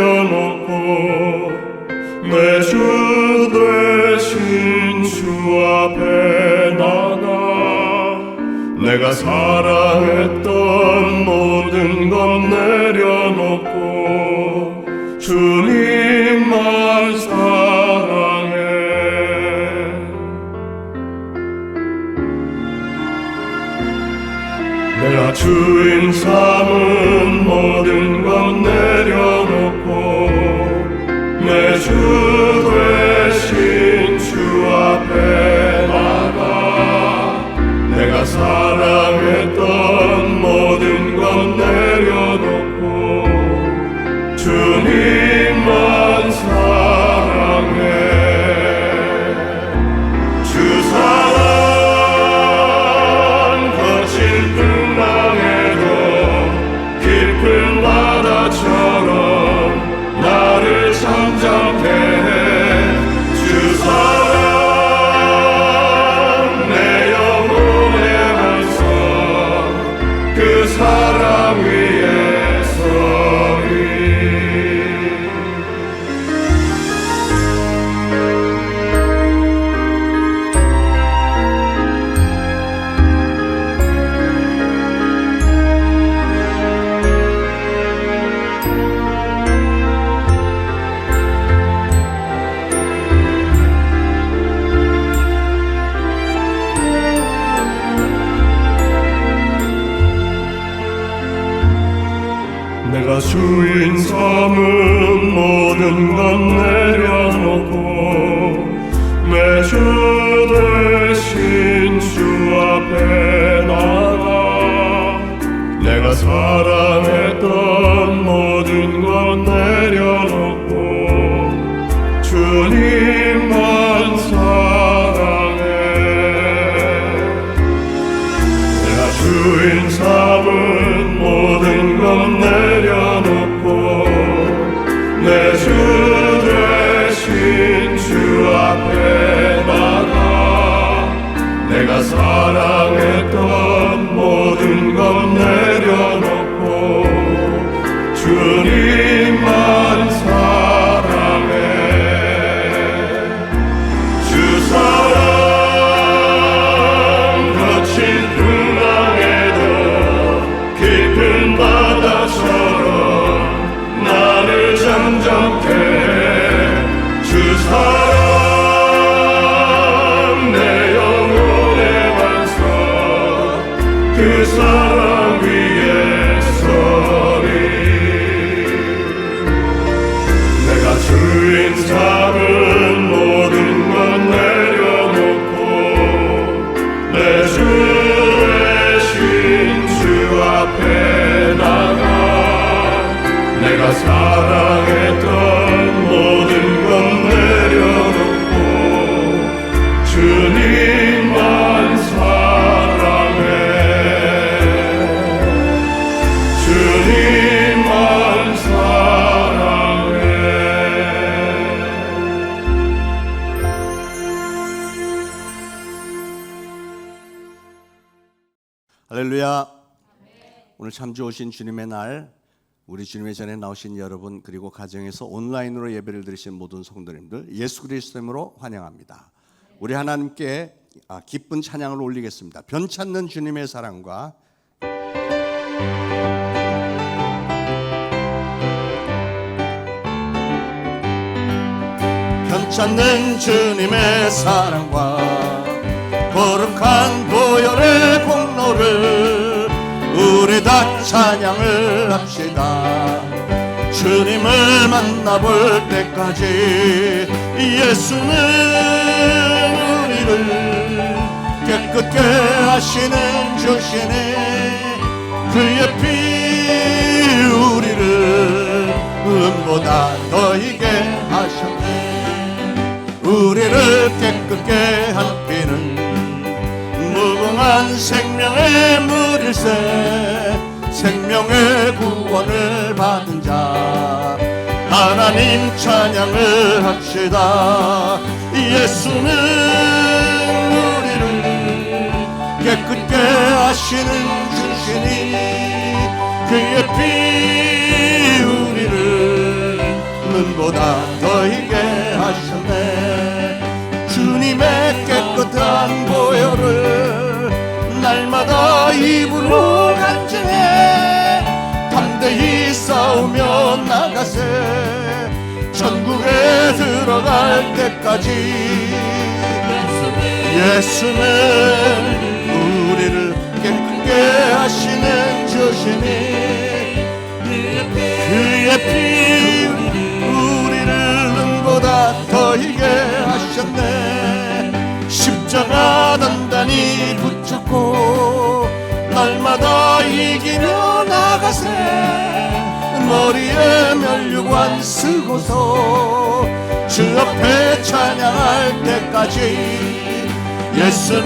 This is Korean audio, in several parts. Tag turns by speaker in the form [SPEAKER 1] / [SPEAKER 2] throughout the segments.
[SPEAKER 1] 내려놓고 내 주 되신 주 앞에 나가 내가 사랑했던 모든 것 내려놓고 주님만 사랑해. 내가 주인 삼은 모든 것 내려놓고 내 주 되신 주 앞에 나가 내가 사랑했던 모든 것 내려놓고 주님만 사랑해. 주 사랑 거칠 풍랑에도 깊은 바다처럼 나를 잠잠케 해. 주 사랑 내 영혼의 반석 그 사랑 위에 서리. 내가 주인 삼은 모든 것 내려놓고 내 주 되신 주 앞에 나가 내가 사랑했던 모든 것 내려놓고 주님만 사랑해. 내가 주인 삼은 모든 것 내려놓고 내 주 되신 주 앞에 나가 내가 사랑했던 모든 것 내려놓고 주님만 사랑해. 주 사랑 거친 풍랑에도 깊은 바다처럼 나를 잠잠케 해. 주 사랑 내 영혼의 반석 그 사랑 위에 서리. 내가 주인 삼은 모든 것 내려놓고 내 주 되신 주 앞에 나가 내가 사랑했던 모든 것 내려놓고 주님만 사랑해. 주님만 사랑해.
[SPEAKER 2] 할렐루야. 오늘 참주 오신 주님의 날, 우리 주님의 전에 나오신 여러분, 그리고 가정에서 온라인으로 예배를 드리신 모든 성도님들 예수 그리스도 이름으로 환영합니다. 우리 하나님께 기쁜 찬양을 올리겠습니다. 변찮는 주님의 사랑과 변찮는 주님의 사랑과 거룩한 보혈의 공로를 우리 다 찬양을 합시다. 주님을 만나볼 때까지 예수는 우리를 깨끗게 하시는 주시니 그의 피 우리를 은보다 더이게 하셨네. 우리를 깨끗게 한 피는 무궁한 생명의 물일세. 생명의 구원을 받은 자 하나님 찬양을 합시다. 예수는 우리를 깨끗게 하시는 주시니 그의 피 우리를 눈보다 더이게 하셨네. 주님의 깨끗한 보혈을 날마다 입으로 간증해 담대히 싸우며 나가세. 천국에 들어갈 때까지 예수는 우리를 깨끗게 하시는 주시니 그의 피 우리를 눈보다 더이게 하셨네. 십자가 단단히 붙잡고 날마다 이기며 나가세. 머리에 면류관 쓰고서 주 앞에 찬양할 때까지 예수는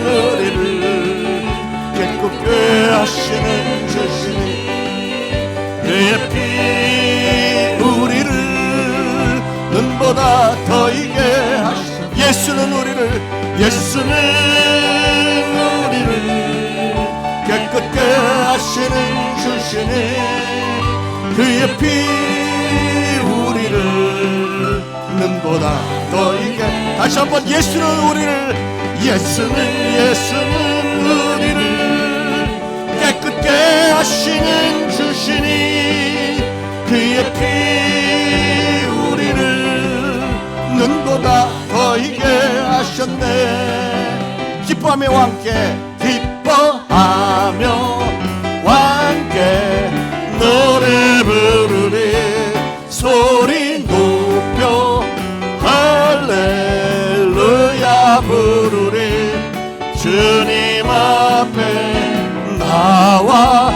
[SPEAKER 2] 우리를 깨끗게 하시는 주시니 그의 피 우리를 눈보다 더이게 하시니 예수는 우리를 깨끗게 하시는 주시니 그의 피 우리를 눈보다 더이게. 다시 한번 예수는 우리를 깨끗게 하시는 주시니 그의 피 우리를 눈보다 더이게 하셨네. 기뻐하며 함께 기뻐하며 함께 노래 부르리. 소리 높여 할렐루야 부르리. 주님 앞에 나와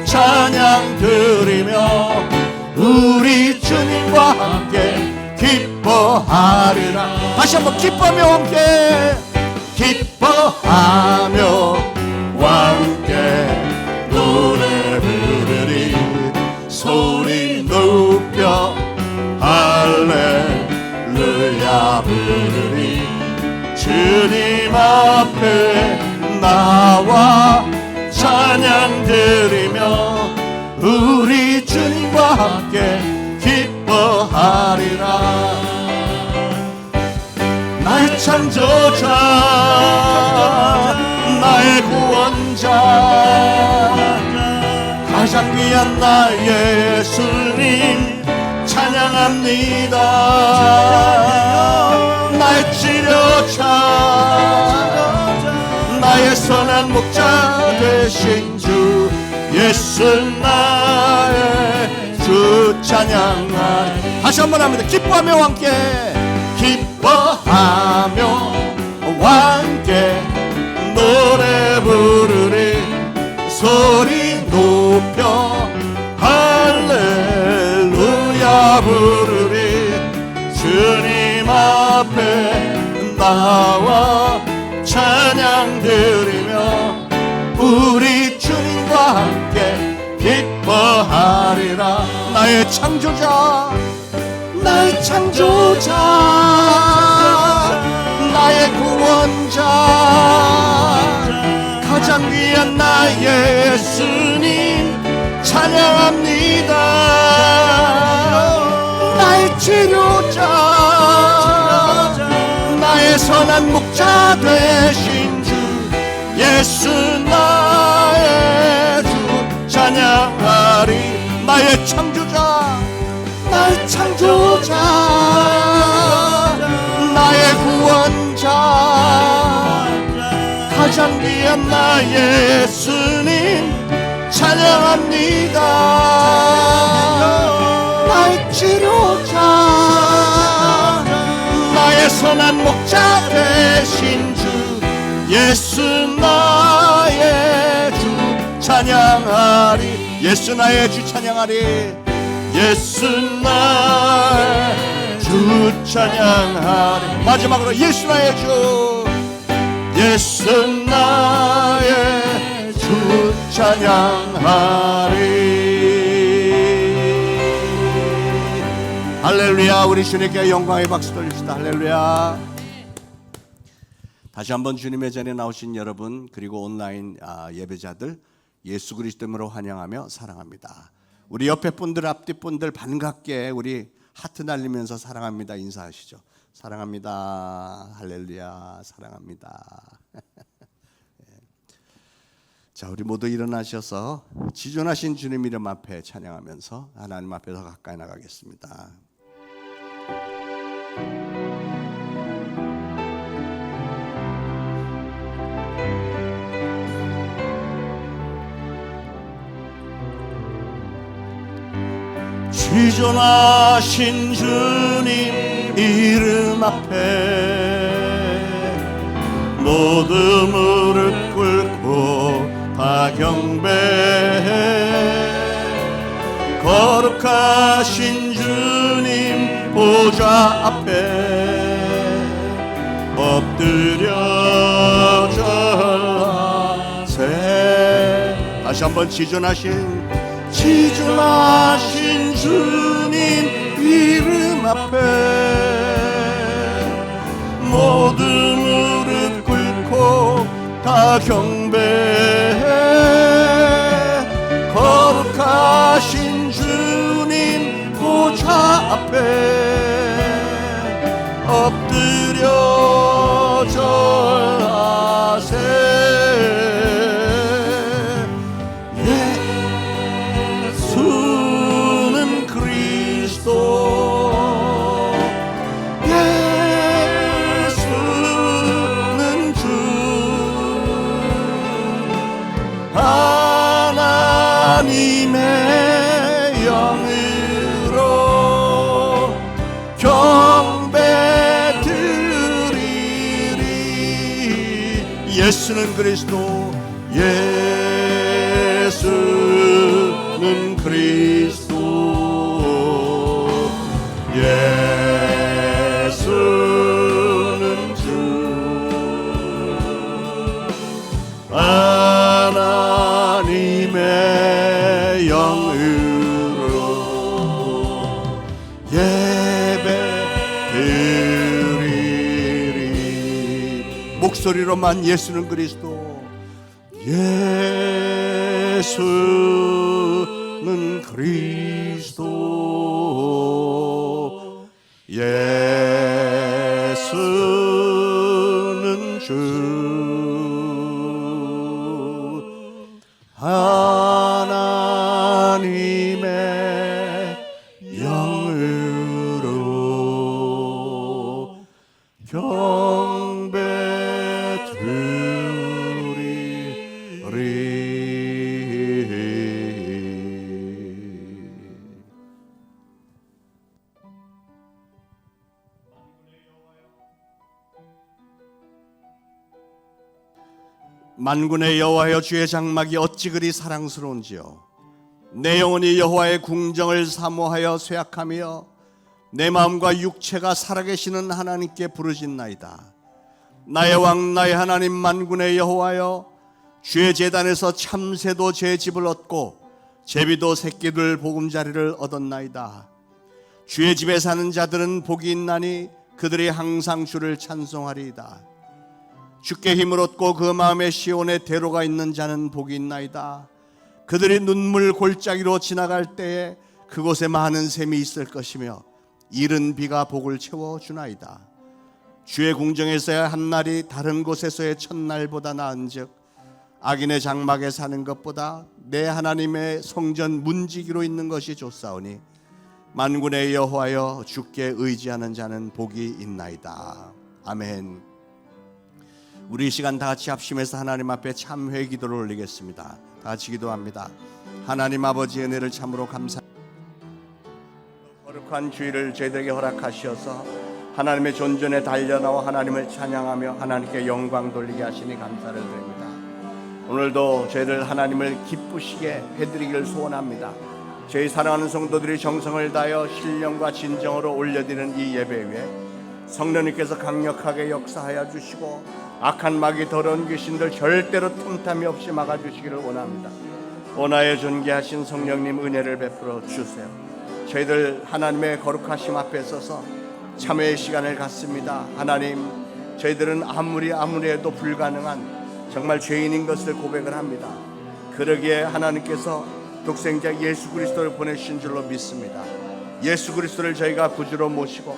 [SPEAKER 2] 찬양 드리며 우리 주님과 함께 기뻐하리라. 다시 한번 기뻐하며 함께 기뻐하며 함께 노래 부르리. 소리 높여 할렐루야 부르리. 주님 앞에 나와 찬양 드리며 우리 주님과 함께 기뻐하리라. 나의 창조자 나의 구원자 가장 귀한 나의 예수님 찬양합니다. 나의 치료자 나의 선한 목자 되신 주 예수 나의 주 찬양하리. 다시 한번 합니다. 기뻐하며 함께 기뻐하며 함께 노래 부르리. 소리 높여 할렐루야 부르리. 주님 앞에 나와 찬양 드리며 우리 주님과 함께 기뻐하리라. 나의 창조자 나의 구원자 가장 귀한 나의 예수님 찬양합니다. 나의 치료자 나의 선한 목자 되신 주 예수 나의 주 찬양하리. 나의 창조자 나의 구원자 가장 귀한 나의 예수님 찬양합니다. 나의 치료자 나의 선한 목자 되신 주 예수 나의 주 찬양하리. 예수 나의 주 찬양하리. 예수 나의 주 찬양하리. 마지막으로 예수 나의 주 나의 주 찬양하리. 할렐루야. 우리 주님께 영광의 박수 돌립시다. 할렐루야. 다시 한번 주님의 전에 나오신 여러분 그리고 온라인 예배자들 예수 그리스도 이름으로 환영하며 사랑합니다. 우리 옆에 분들, 앞뒤 분들 반갑게 우리 하트 날리면서 사랑합니다 인사하시죠. 사랑합니다. 할렐루야. 사랑합니다. 자, 우리 모두 일어나셔서 지존하신 주님 이름 앞에 찬양하면서 하나님 앞에서 가까이 나가겠습니다. 지존하신 주님 이름 앞에 모두 무릎 꿇고 다 경배해 거룩하신 주님 보좌 앞에 엎드려 절하세. 다시 한번 지존하신 주님 이름 앞에 모두 무릎 꿇고 다 경배해 거룩하신 주님 보좌 앞에 엎드려 절하세. 예수는 그리스도 예수는 주 하나님의 영으로 경배드리리. 예수는 그리스도 예수는 그리스도 예수는 주 하나님의 영으로 예배드리리. 목소리로만 예수는 그리스도 예수는 그리스도 예수는 주 하나님의 영으로 경배드리리. 만군의 여호와여 주의 장막이 어찌 그리 사랑스러운지요. 내 영혼이 여호와의 궁정을 사모하여 쇠약하며 내 마음과 육체가 살아계시는 하나님께 부르짖나이다. 나의 왕 나의 하나님 만군의 여호와여 주의 제단에서 참새도 제 집을 얻고 제비도 새끼들 보금자리를 얻었나이다. 주의 집에 사는 자들은 복이 있나니 그들이 항상 주를 찬송하리이다. 주께 힘을 얻고 그 마음에 시온에 대로가 있는 자는 복이 있나이다. 그들이 눈물 골짜기로 지나갈 때에 그곳에 많은 샘이 있을 것이며 이른 비가 복을 채워주나이다. 주의 궁정에서의 한날이 다른 곳에서의 첫날보다 나은즉 악인의 장막에 사는 것보다 내 하나님의 성전 문지기로 있는 것이 좋사오니 만군의 여호와여 주께 의지하는 자는 복이 있나이다. 아멘. 우리 이 시간 다 같이 합심해서 하나님 앞에 참회 기도를 올리겠습니다. 다 같이 기도합니다. 하나님 아버지 은혜를 참으로 감사합니다. 거룩한 주일을 저희들에게 허락하시어서 하나님의 존전에 달려나와 하나님을 찬양하며 하나님께 영광 돌리게 하시니 감사를 드립니다. 오늘도 저희를 하나님을 기쁘시게 해드리기를 소원합니다. 저희 사랑하는 성도들이 정성을 다하여 신령과 진정으로 올려드리는 이 예배 위에 성령님께서 강력하게 역사하여 주시고 악한 마귀 더러운 귀신들 절대로 틈탐이 없이 막아주시기를 원합니다. 원하여 존귀하신 성령님 은혜를 베풀어 주세요. 저희들 하나님의 거룩하심 앞에 서서 참회의 시간을 갖습니다. 하나님, 저희들은 아무리 해도 불가능한 정말 죄인인 것을 고백을 합니다. 그러기에 하나님께서 독생자 예수 그리스도를 보내신 줄로 믿습니다. 예수 그리스도를 저희가 구주로 모시고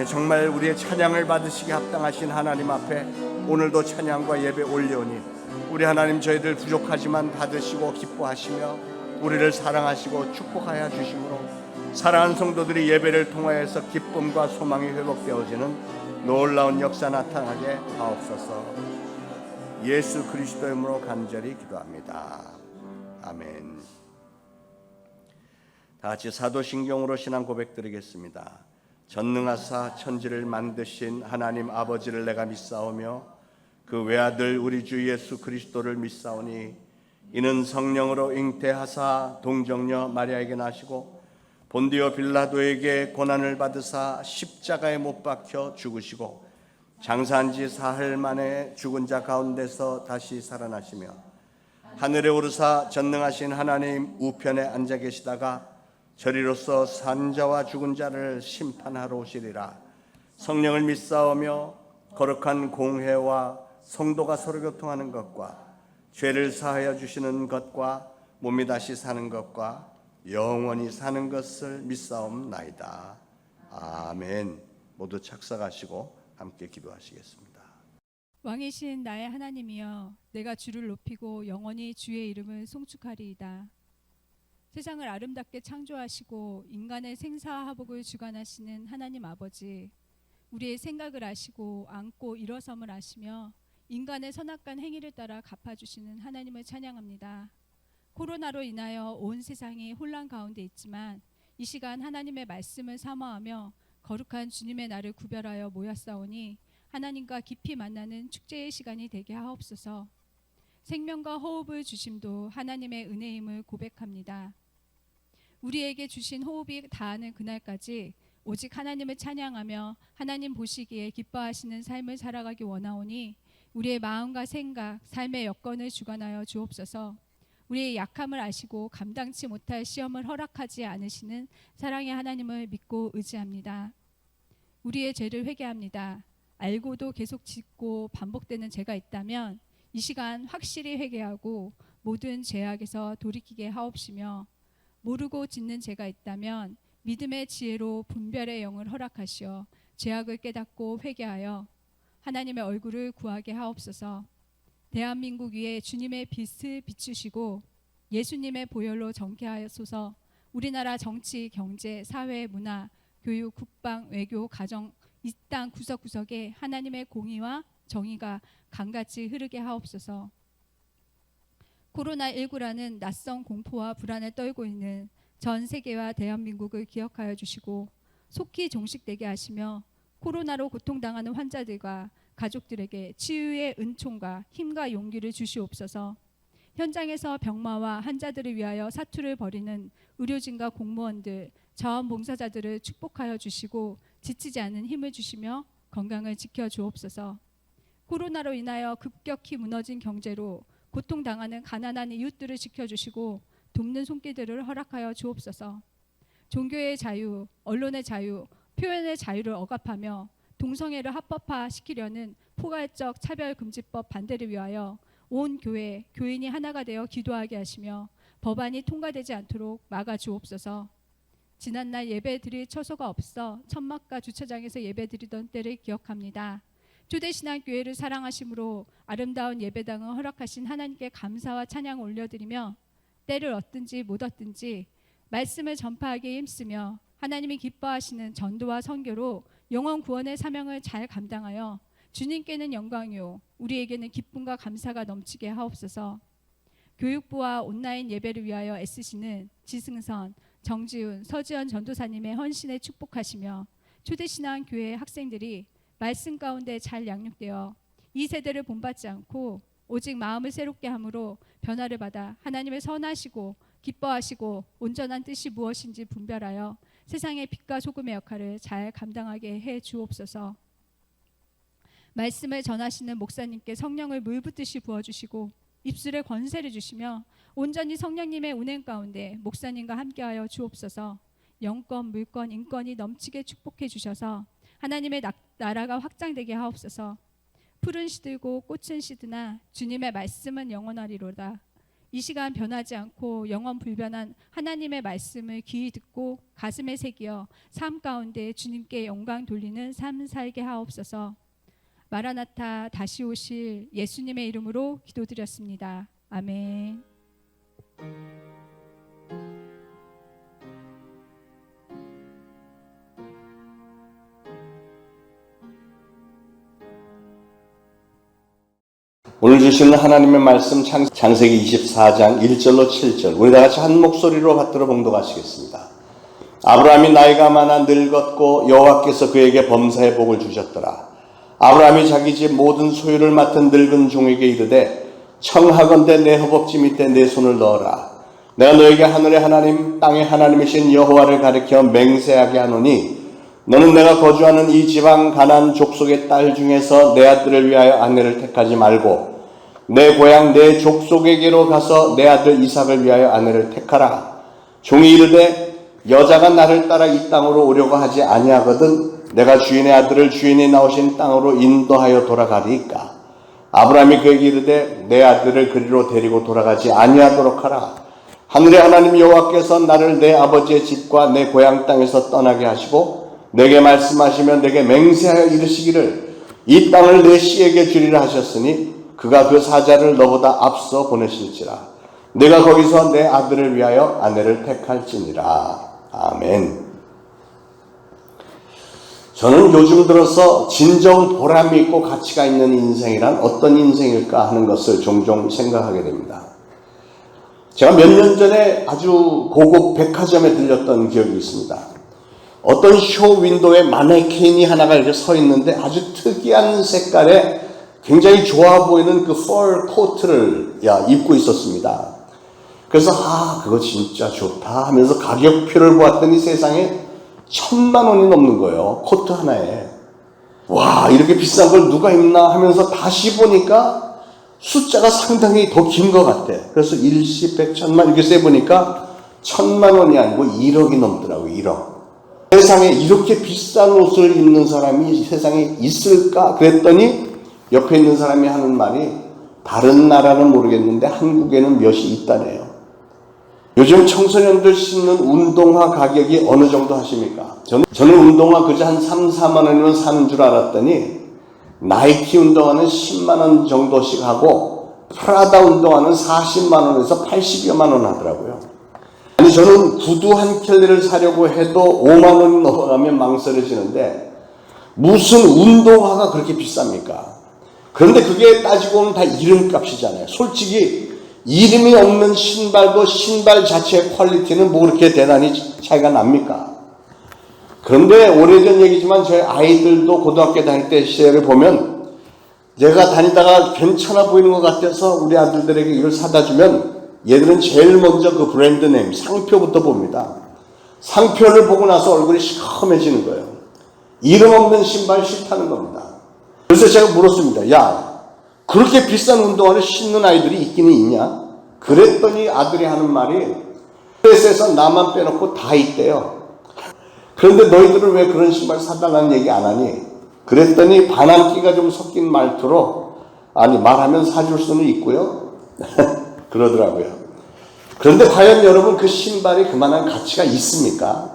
[SPEAKER 2] 정말 우리의 찬양을 받으시기 합당하신 하나님 앞에 오늘도 찬양과 예배 올려오니 우리 하나님 저희들 부족하지만 받으시고 기뻐하시며 우리를 사랑하시고 축복하여 주심으로 사랑하는 성도들이 예배를 통하여서 기쁨과 소망이 회복되어지는 놀라운 역사 나타나게 하옵소서. 예수 그리스도의 이름으로 간절히 기도합니다. 아멘. 다 같이 사도신경으로 신앙 고백 드리겠습니다. 전능하사 천지를 만드신 하나님 아버지를 내가 믿사오며 그 외아들 우리 주 예수 그리스도를 믿사오니 이는 성령으로 잉태하사 동정녀 마리아에게 나시고 본디오 빌라도에게 고난을 받으사 십자가에 못 박혀 죽으시고 장사한 지 사흘 만에 죽은 자 가운데서 다시 살아나시며 하늘에 오르사 전능하신 하나님 우편에 앉아 계시다가 저리로서 산자와 죽은 자를 심판하러 오시리라. 성령을 믿사오며 거룩한 공회와 성도가 서로 교통하는 것과 죄를 사하여 주시는 것과 몸이 다시 사는 것과 영원히 사는 것을 믿사옵나이다. 아멘. 모두 착석하시고 함께 기도하시겠습니다.
[SPEAKER 3] 왕이신 나의 하나님이여, 내가 주를 높이고 영원히 주의 이름을 송축하리이다. 세상을 아름답게 창조하시고 인간의 생사화복을 주관하시는 하나님 아버지, 우리의 생각을 아시고 안고 일어섬을 아시며 인간의 선악간 행위를 따라 갚아주시는 하나님을 찬양합니다. 코로나로 인하여 온 세상이 혼란 가운데 있지만 이 시간 하나님의 말씀을 사모하며 거룩한 주님의 날을 구별하여 모였사오니 하나님과 깊이 만나는 축제의 시간이 되게 하옵소서. 생명과 호흡을 주심도 하나님의 은혜임을 고백합니다. 우리에게 주신 호흡이 다하는 그날까지 오직 하나님을 찬양하며 하나님 보시기에 기뻐하시는 삶을 살아가기 원하오니 우리의 마음과 생각, 삶의 여건을 주관하여 주옵소서. 우리의 약함을 아시고 감당치 못할 시험을 허락하지 않으시는 사랑의 하나님을 믿고 의지합니다. 우리의 죄를 회개합니다. 알고도 계속 짓고 반복되는 죄가 있다면 이 시간 확실히 회개하고 모든 죄악에서 돌이키게 하옵시며, 모르고 짓는 죄가 있다면 믿음의 지혜로 분별의 영을 허락하시어 죄악을 깨닫고 회개하여 하나님의 얼굴을 구하게 하옵소서. 대한민국 위에 주님의 빛을 비추시고 예수님의 보혈로 정케하소서. 우리나라 정치, 경제, 사회, 문화, 교육, 국방, 외교, 가정 이 땅 구석구석에 하나님의 공의와 정의가 강같이 흐르게 하옵소서. 코로나19라는 낯선 공포와 불안에 떨고 있는 전 세계와 대한민국을 기억하여 주시고 속히 종식되게 하시며 코로나로 고통당하는 환자들과 가족들에게 치유의 은총과 힘과 용기를 주시옵소서. 현장에서 병마와 환자들을 위하여 사투를 벌이는 의료진과 공무원들, 자원봉사자들을 축복하여 주시고 지치지 않는 힘을 주시며 건강을 지켜주옵소서. 코로나로 인하여 급격히 무너진 경제로 고통당하는 가난한 이웃들을 지켜주시고 돕는 손길들을 허락하여 주옵소서. 종교의 자유, 언론의 자유, 표현의 자유를 억압하며 동성애를 합법화시키려는 포괄적 차별금지법 반대를 위하여 온 교회, 교인이 하나가 되어 기도하게 하시며 법안이 통과되지 않도록 막아주옵소서. 지난날 예배 드릴 처소가 없어 천막과 주차장에서 예배 드리던 때를 기억합니다. 초대신앙교회를 사랑하심으로 아름다운 예배당을 허락하신 하나님께 감사와 찬양 올려드리며 때를 얻든지 못 얻든지 말씀을 전파하기에 힘쓰며 하나님이 기뻐하시는 전도와 선교로 영혼 구원의 사명을 잘 감당하여 주님께는 영광이요 우리에게는 기쁨과 감사가 넘치게 하옵소서. 교육부와 온라인 예배를 위하여 애쓰시는 지승선, 정지훈, 서지연 전도사님의 헌신에 축복하시며 초대신앙교회 학생들이 말씀 가운데 잘 양육되어 이 세대를 본받지 않고 오직 마음을 새롭게 함으로 변화를 받아 하나님을 선하시고 기뻐하시고 온전한 뜻이 무엇인지 분별하여 세상의 빛과 소금의 역할을 잘 감당하게 해 주옵소서. 말씀을 전하시는 목사님께 성령을 물붓듯이 부어주시고 입술에 권세를 주시며 온전히 성령님의 운행 가운데 목사님과 함께하여 주옵소서. 영권, 물권, 인권이 넘치게 축복해 주셔서 하나님의 나라가 확장되게 하옵소서. 풀은 시들고 꽃은 시드나 주님의 말씀은 영원하리로다. 이 시간 변하지 않고 영원 불변한 하나님의 말씀을 귀히 듣고 가슴에 새기어 삶 가운데 주님께 영광 돌리는 삶 살게 하옵소서. 마라나타 다시 오실 예수님의 이름으로 기도드렸습니다. 아멘.
[SPEAKER 2] 오늘 주시는 하나님의 말씀 창세기 24장 1절로 7절 우리 다같이 한 목소리로 받들어 봉독하시겠습니다. 아브라함이 나이가 많아 늙었고 여호와께서 그에게 범사의 복을 주셨더라. 아브라함이 자기 집 모든 소유를 맡은 늙은 종에게 이르되 청하건대 내 허벅지 밑에 내 손을 넣어라. 내가 너에게 하늘의 하나님 땅의 하나님이신 여호와를 가리켜 맹세하게 하노니 너는 내가 거주하는 이 지방 가나안 족속의 딸 중에서 내 아들을 위하여 아내를 택하지 말고 내 고향 내 족속에게로 가서 내 아들 이삭을 위하여 아내를 택하라. 종이 이르되 여자가 나를 따라 이 땅으로 오려고 하지 아니하거든 내가 주인의 아들을 주인이 나오신 땅으로 인도하여 돌아가리이까. 아브라함이 그에게 이르되 내 아들을 그리로 데리고 돌아가지 아니하도록 하라. 하늘의 하나님 여호와께서 나를 내 아버지의 집과 내 고향 땅에서 떠나게 하시고 내게 말씀하시며 내게 맹세하여 이르시기를 이 땅을 내 씨에게 주리라 하셨으니 그가 그 사자를 너보다 앞서 보내실지라. 내가 거기서 내 아들을 위하여 아내를 택할지니라. 아멘. 저는 요즘 들어서 진정 보람이 있고 가치가 있는 인생이란 어떤 인생일까 하는 것을 종종 생각하게 됩니다. 제가 몇 년 전에 아주 고급 백화점에 들렸던 기억이 있습니다. 어떤 쇼 윈도우에 마네킹이 하나가 이렇게 서 있는데 아주 특이한 색깔의 굉장히 좋아 보이는 그 펄 코트를 입고 있었습니다. 그래서 그거 진짜 좋다 하면서 가격표를 보았더니 세상에 1,000,000원이 넘는 거예요. 코트 하나에. 와, 이렇게 비싼 걸 누가 입나 하면서 다시 보니까 숫자가 상당히 더 긴 것 같아. 그래서 일시, 100, 1,000만 이렇게 세보니까 1,000,000원이 아니고 1억이 넘더라고요. 1억. 세상에 이렇게 비싼 옷을 입는 사람이 세상에 있을까? 그랬더니 옆에 있는 사람이 하는 말이 다른 나라는 모르겠는데 한국에는 몇이 있다네요. 요즘 청소년들 신는 운동화 가격이 어느 정도 하십니까? 저는 운동화 그저 한 3, 4만 원이면 사는 줄 알았더니 나이키 운동화는 10만 원 정도씩 하고 프라다 운동화는 40만 원에서 80여만 원 하더라고요. 아니 저는 구두 한 켤레를 사려고 해도 5만 원이 넘어가면 망설여지는데 무슨 운동화가 그렇게 비쌉니까? 그런데 그게 따지고 보면 다 이름값이잖아요. 솔직히 이름이 없는 신발도 신발 자체의 퀄리티는 뭐 그렇게 대단히 차이가 납니까? 그런데 오래전 얘기지만 저희 아이들도 고등학교 다닐 때 시절을 보면 제가 다니다가 괜찮아 보이는 것 같아서 우리 아들들에게 이걸 사다 주면 얘들은 제일 먼저 그 브랜드 네임, 상표부터 봅니다. 상표를 보고 나서 얼굴이 시커매지는 거예요. 이름 없는 신발 싫다는 겁니다. 그래서 제가 물었습니다. 야, 그렇게 비싼 운동화를 신는 아이들이 있기는 있냐? 그랬더니 아들이 하는 말이 스트레스에서 나만 빼놓고 다 있대요. 그런데 너희들은 왜 그런 신발 사달라는 얘기 안 하니? 그랬더니 반항기가 좀 섞인 말투로 아니 말하면 사줄 수는 있고요. 그러더라고요. 그런데 과연 여러분 그 신발이 그만한 가치가 있습니까?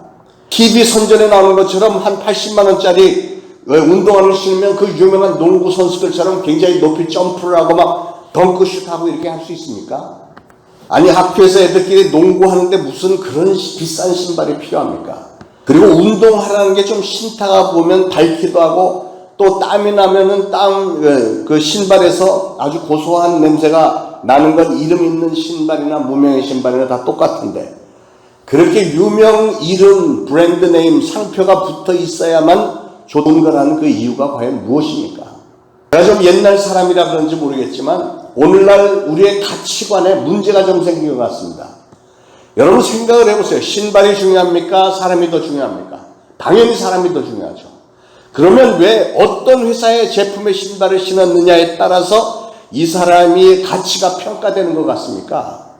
[SPEAKER 2] TV 선전에 나오는 것처럼 한 80만 원짜리 운동화를 신으면 그 유명한 농구 선수들처럼 굉장히 높이 점프를 하고 막 덩크슛하고 이렇게 할 수 있습니까? 아니 학교에서 애들끼리 농구하는데 무슨 그런 비싼 신발이 필요합니까? 그리고 운동하라는 게 좀 신다가 보면 닳기도 하고 또 땀이 나면은 그 신발에서 아주 고소한 냄새가 나는 건 이름 있는 신발이나 무명의 신발이나 다 똑같은데 그렇게 유명 이름 브랜드 네임 상표가 붙어 있어야만 좋은 거라는 그 이유가 과연 무엇입니까? 제가 좀 옛날 사람이라 그런지 모르겠지만 오늘날 우리의 가치관에 문제가 좀 생긴 것 같습니다. 여러분 생각을 해보세요. 신발이 중요합니까? 사람이 더 중요합니까? 당연히 사람이 더 중요하죠. 그러면 왜 어떤 회사의 제품의 신발을 신었느냐에 따라서 이 사람이 가치가 평가되는 것 같습니까?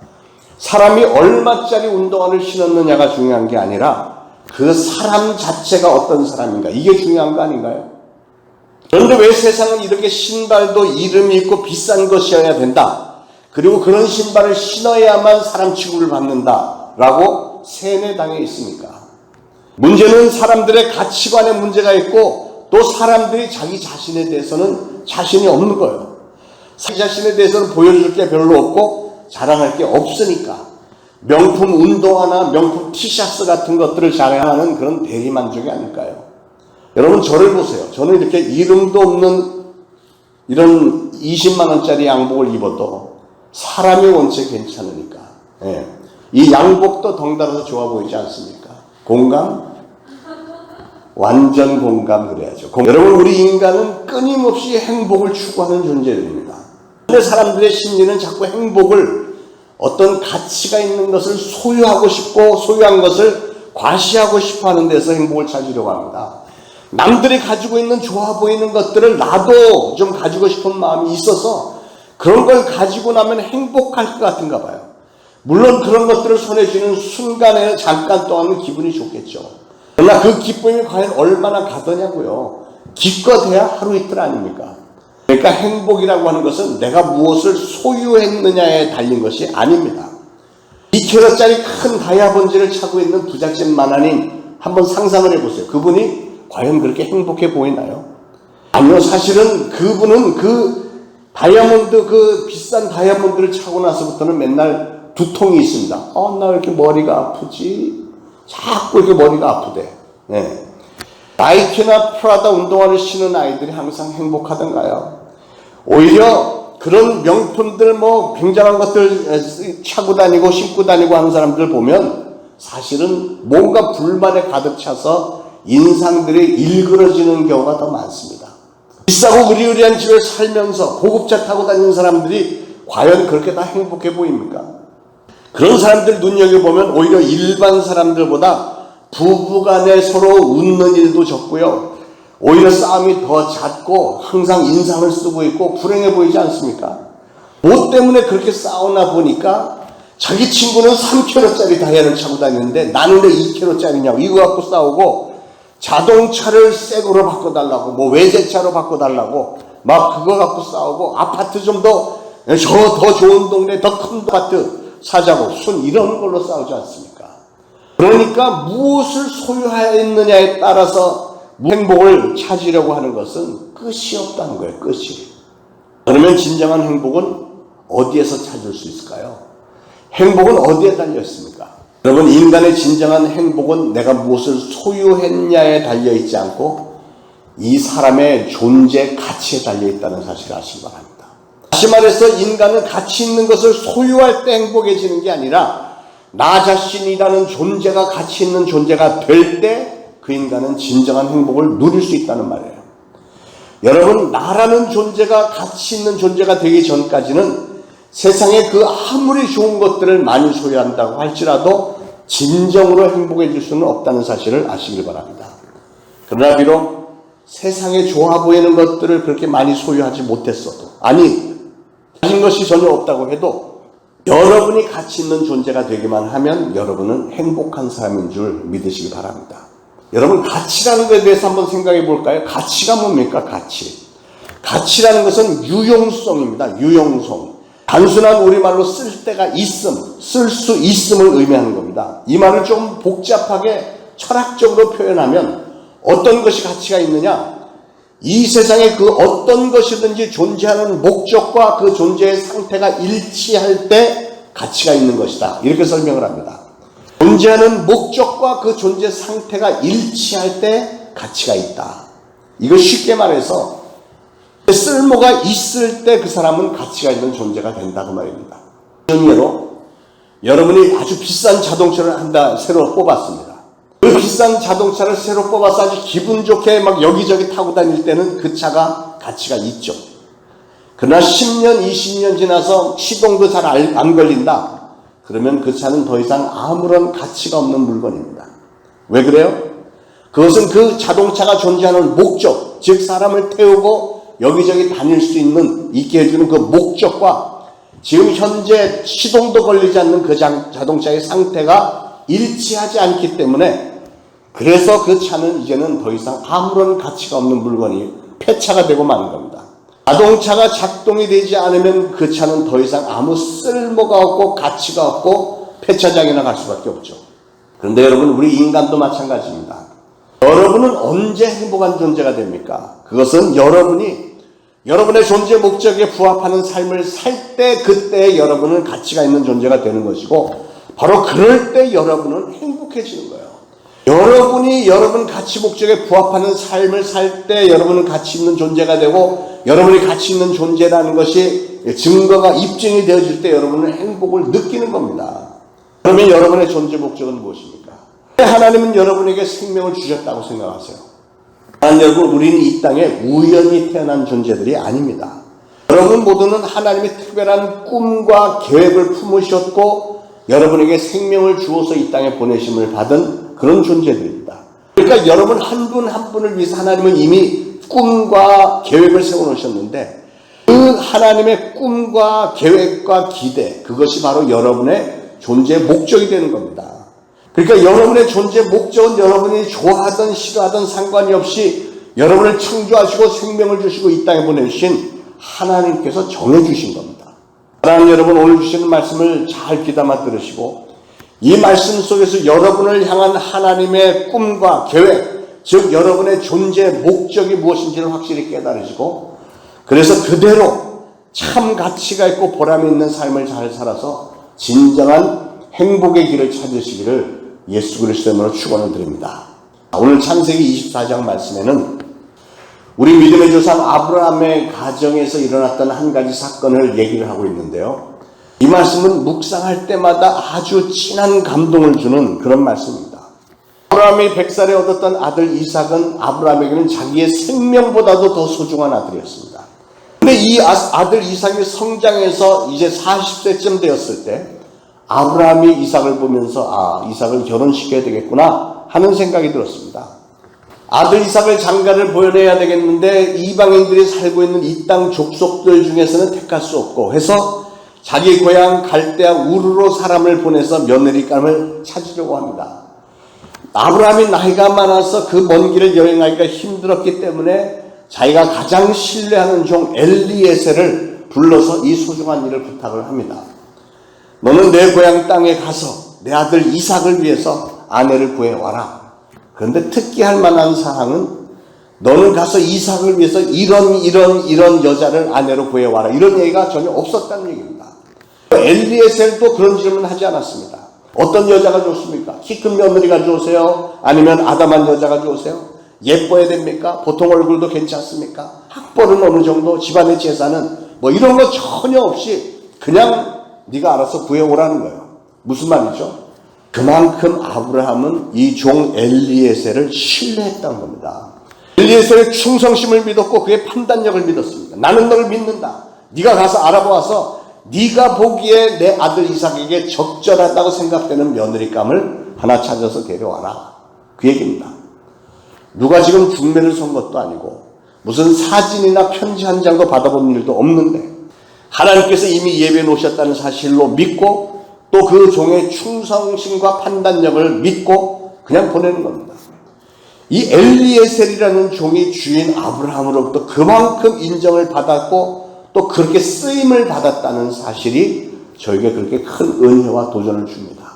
[SPEAKER 2] 사람이 얼마짜리 운동화를 신었느냐가 중요한 게 아니라 그 사람 자체가 어떤 사람인가 이게 중요한 거 아닌가요? 그런데 왜 세상은 이렇게 신발도 이름이 있고 비싼 것이어야 된다? 그리고 그런 신발을 신어야만 사람 취급을 받는다라고 세뇌당해 있습니까? 문제는 사람들의 가치관에 문제가 있고 또 사람들이 자기 자신에 대해서는 자신이 없는 거예요. 자기 자신에 대해서는 보여줄 게 별로 없고 자랑할 게 없으니까 명품 운동화나 명품 티셔츠 같은 것들을 자랑하는 그런 대리만족이 아닐까요? 여러분 저를 보세요. 저는 이렇게 이름도 없는 이런 20만 원짜리 양복을 입어도 사람이 원체 괜찮으니까 이 양복도 덩달아서 좋아 보이지 않습니까? 공감? 완전 공감 그래야죠. 여러분 우리 인간은 끊임없이 행복을 추구하는 존재들입니다. 근데 사람들의 심리는 자꾸 행복을 어떤 가치가 있는 것을 소유하고 싶고 소유한 것을 과시하고 싶어 하는 데서 행복을 찾으려고 합니다. 남들이 가지고 있는 좋아 보이는 것들을 나도 좀 가지고 싶은 마음이 있어서 그런 걸 가지고 나면 행복할 것 같은가 봐요. 물론 그런 것들을 손에 쥐는 순간에 잠깐 동안은 기분이 좋겠죠. 그러나 그 기쁨이 과연 얼마나 가더냐고요. 기껏해야 하루 이틀 아닙니까? 그러니까 행복이라고 하는 것은 내가 무엇을 소유했느냐에 달린 것이 아닙니다. 2kg짜리 큰 다이아번지를 차고 있는 부잣집 만화님 한번 상상을 해보세요. 그분이 과연 그렇게 행복해 보이나요? 아니요. 사실은 그분은 그 다이아몬드 그 비싼 다이아몬드를 차고 나서부터는 맨날 두통이 있습니다. 나 왜 이렇게 머리가 아프지? 자꾸 이렇게 머리가 아프대. 나이키나 프라다 운동화를 신은 아이들이 항상 행복하던가요? 오히려 그런 명품들 굉장한 것들 차고 다니고 신고 다니고 하는 사람들 보면 사실은 뭔가 불만에 가득 차서 인상들이 일그러지는 경우가 더 많습니다. 비싸고 으리으리한 집에 살면서 고급차 타고 다니는 사람들이 과연 그렇게 다 행복해 보입니까? 그런 사람들 눈여겨보면 오히려 일반 사람들보다 부부간에 서로 웃는 일도 적고요. 오히려 싸움이 더 잦고 항상 인상을 쓰고 있고 불행해 보이지 않습니까? 뭐 때문에 그렇게 싸우나 보니까 자기 친구는 3kg짜리 다이아를 차고 다니는데 나는 왜 2kg짜리냐고 이거 갖고 싸우고 자동차를 새 거로 바꿔달라고 외제차로 바꿔달라고 막 그거 갖고 싸우고 아파트 좀 더 좋은 동네 더 큰 아파트 사자고 이런 걸로 싸우지 않습니까? 그러니까 무엇을 소유하였느냐에 따라서 행복을 찾으려고 하는 것은 끝이 없다는 거예요. 끝이. 그러면 진정한 행복은 어디에서 찾을 수 있을까요? 행복은 어디에 달려 있습니까? 여러분 인간의 진정한 행복은 내가 무엇을 소유했냐에 달려 있지 않고 이 사람의 존재 가치에 달려 있다는 사실을 아시기 바랍니다. 다시 말해서 인간은 가치 있는 것을 소유할 때 행복해지는 게 아니라 나 자신이라는 존재가 가치 있는 존재가 될 때 그 인간은 진정한 행복을 누릴 수 있다는 말이에요. 여러분 나라는 존재가 가치 있는 존재가 되기 전까지는 세상에 그 아무리 좋은 것들을 많이 소유한다고 할지라도 진정으로 행복해질 수는 없다는 사실을 아시길 바랍니다. 그러나 비록 세상에 좋아 보이는 것들을 그렇게 많이 소유하지 못했어도 가진 것이 전혀 없다고 해도 여러분이 가치 있는 존재가 되기만 하면 여러분은 행복한 사람인 줄 믿으시기 바랍니다. 여러분 가치라는 것에 대해서 한번 생각해 볼까요? 가치가 뭡니까? 가치라는 것은 유용성입니다. 유용성. 단순한 우리말로 쓸 데가 있음, 쓸 수 있음을 의미하는 겁니다. 이 말을 좀 복잡하게 철학적으로 표현하면 어떤 것이 가치가 있느냐? 이 세상에 그 어떤 것이든지 존재하는 목적과 그 존재의 상태가 일치할 때 가치가 있는 것이다. 이렇게 설명을 합니다. 존재하는 목적과 그 존재 상태가 일치할 때 가치가 있다. 이거 쉽게 말해서 쓸모가 있을 때 그 사람은 가치가 있는 존재가 된다고 말입니다. 예로 여러분이 아주 비싼 자동차를 새로 뽑았습니다. 그 비싼 자동차를 새로 뽑아서 아주 기분 좋게 막 여기저기 타고 다닐 때는 그 차가 가치가 있죠. 그러나 10년, 20년 지나서 시동도 잘 안 걸린다. 그러면 그 차는 더 이상 아무런 가치가 없는 물건입니다. 왜 그래요? 그것은 그 자동차가 존재하는 목적, 즉 사람을 태우고 여기저기 다닐 수 있게 해주는 그 목적과 지금 현재 시동도 걸리지 않는 그 자동차의 상태가 일치하지 않기 때문에 그래서 그 차는 이제는 더 이상 아무런 가치가 없는 물건이 폐차가 되고 마는 겁니다. 자동차가 작동이 되지 않으면 그 차는 더 이상 아무 쓸모가 없고 가치가 없고 폐차장이나 갈 수밖에 없죠. 그런데 여러분, 우리 인간도 마찬가지입니다. 여러분은 언제 행복한 존재가 됩니까? 그것은 여러분이 여러분의 존재 목적에 부합하는 삶을 살 때, 그때 여러분은 가치가 있는 존재가 되는 것이고, 바로 그럴 때 여러분은 행복해지는 거예요. 여러분이 여러분 가치 목적에 부합하는 삶을 살 때 여러분은 가치 있는 존재가 되고, 여러분이 가치 있는 존재라는 것이 증거가 입증이 되어질 때 여러분은 행복을 느끼는 겁니다. 그러면 여러분의 존재 목적은 무엇입니까? 하나님은 여러분에게 생명을 주셨다고 생각하세요. 하나님 여러분, 우리는 이 땅에 우연히 태어난 존재들이 아닙니다. 여러분 모두는 하나님의 특별한 꿈과 계획을 품으셨고 여러분에게 생명을 주어서 이 땅에 보내심을 받은 그런 존재들입니다. 그러니까 여러분 한 분 한 분을 위해서 하나님은 이미 꿈과 계획을 세워놓으셨는데, 그 하나님의 꿈과 계획과 기대, 그것이 바로 여러분의 존재 목적이 되는 겁니다. 그러니까 여러분의 존재 목적은 여러분이 좋아하든 싫어하든 상관이 없이 여러분을 창조하시고 생명을 주시고 이 땅에 보내주신 하나님께서 정해주신 겁니다. 사랑하는 여러분, 오늘 주시는 말씀을 잘 귀담아 들으시고 이 말씀 속에서 여러분을 향한 하나님의 꿈과 계획, 즉 여러분의 존재 목적이 무엇인지를 확실히 깨달으시고, 그래서 그대로 참 가치가 있고 보람이 있는 삶을 잘 살아서 진정한 행복의 길을 찾으시기를 예수 그리스도의 이름으로 축원을 드립니다. 오늘 창세기 24장 말씀에는 우리 믿음의 조상 아브라함의 가정에서 일어났던 한 가지 사건을 얘기를 하고 있는데요. 이 말씀은 묵상할 때마다 아주 진한 감동을 주는 그런 말씀입니다. 아브라함이 100살에 얻었던 아들 이삭은 아브라함에게는 자기의 생명보다도 더 소중한 아들이었습니다. 근데 이 아들 이삭이 성장해서 이제 40세쯤 되었을 때 아브라함이 이삭을 보면서 이삭을 결혼시켜야 되겠구나 하는 생각이 들었습니다. 아들 이삭을 장가를 보내야 되겠는데 이방인들이 살고 있는 이 땅 족속들 중에서는 택할 수 없고 해서 자기 고향 갈대아 우르로 사람을 보내서 며느리감을 찾으려고 합니다. 아브라함이 나이가 많아서 그 먼 길을 여행하기가 힘들었기 때문에 자기가 가장 신뢰하는 종 엘리에셀을 불러서 이 소중한 일을 부탁을 합니다. 너는 내 고향 땅에 가서 내 아들 이삭을 위해서 아내를 구해와라. 그런데 특기할 만한 사항은 너는 가서 이삭을 위해서 이런 여자를 아내로 구해와라. 이런 얘기가 전혀 없었다는 얘기입니다. 엘리에셀도 그런 질문을 하지 않았습니다. 어떤 여자가 좋습니까? 키 큰 며느리가 좋으세요? 아니면 아담한 여자가 좋으세요? 예뻐야 됩니까? 보통 얼굴도 괜찮습니까? 학벌은 어느 정도? 집안의 재산은? 뭐 이런 거 전혀 없이 그냥 네가 알아서 구해오라는 거예요. 무슨 말이죠? 그만큼 아브라함은 이 종 엘리에셀을 신뢰했다는 겁니다. 엘리에셀의 충성심을 믿었고 그의 판단력을 믿었습니다. 나는 너를 믿는다. 네가 가서 알아보아서 네가 보기에 내 아들 이삭에게 적절하다고 생각되는 며느리감을 하나 찾아서 데려와라. 그 얘기입니다. 누가 지금 중매를 선 것도 아니고 무슨 사진이나 편지 한 장도 받아본 일도 없는데 하나님께서 이미 예배해 놓으셨다는 사실로 믿고 또 그 종의 충성심과 판단력을 믿고 그냥 보내는 겁니다. 이 엘리에셀이라는 종이 주인 아브라함으로부터 그만큼 인정을 받았고 또 그렇게 쓰임을 받았다는 사실이 저에게 그렇게 큰 은혜와 도전을 줍니다.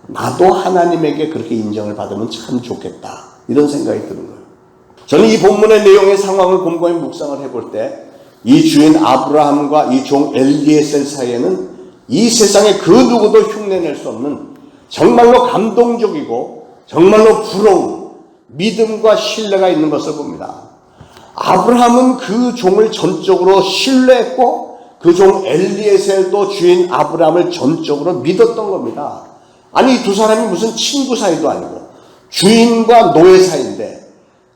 [SPEAKER 2] 나도 하나님에게 그렇게 인정을 받으면 참 좋겠다. 이런 생각이 드는 거예요. 저는 이 본문의 내용의 상황을 곰곰이 묵상을 해볼 때 이 주인 아브라함과 이 종 엘리에셀 사이에는 이 세상에 그 누구도 흉내낼 수 없는 정말로 감동적이고 정말로 부러운 믿음과 신뢰가 있는 것을 봅니다. 아브라함은 그 종을 전적으로 신뢰했고 그 종 엘리에셀도 주인 아브라함을 전적으로 믿었던 겁니다. 아니 두 사람이 무슨 친구 사이도 아니고 주인과 노예 사이인데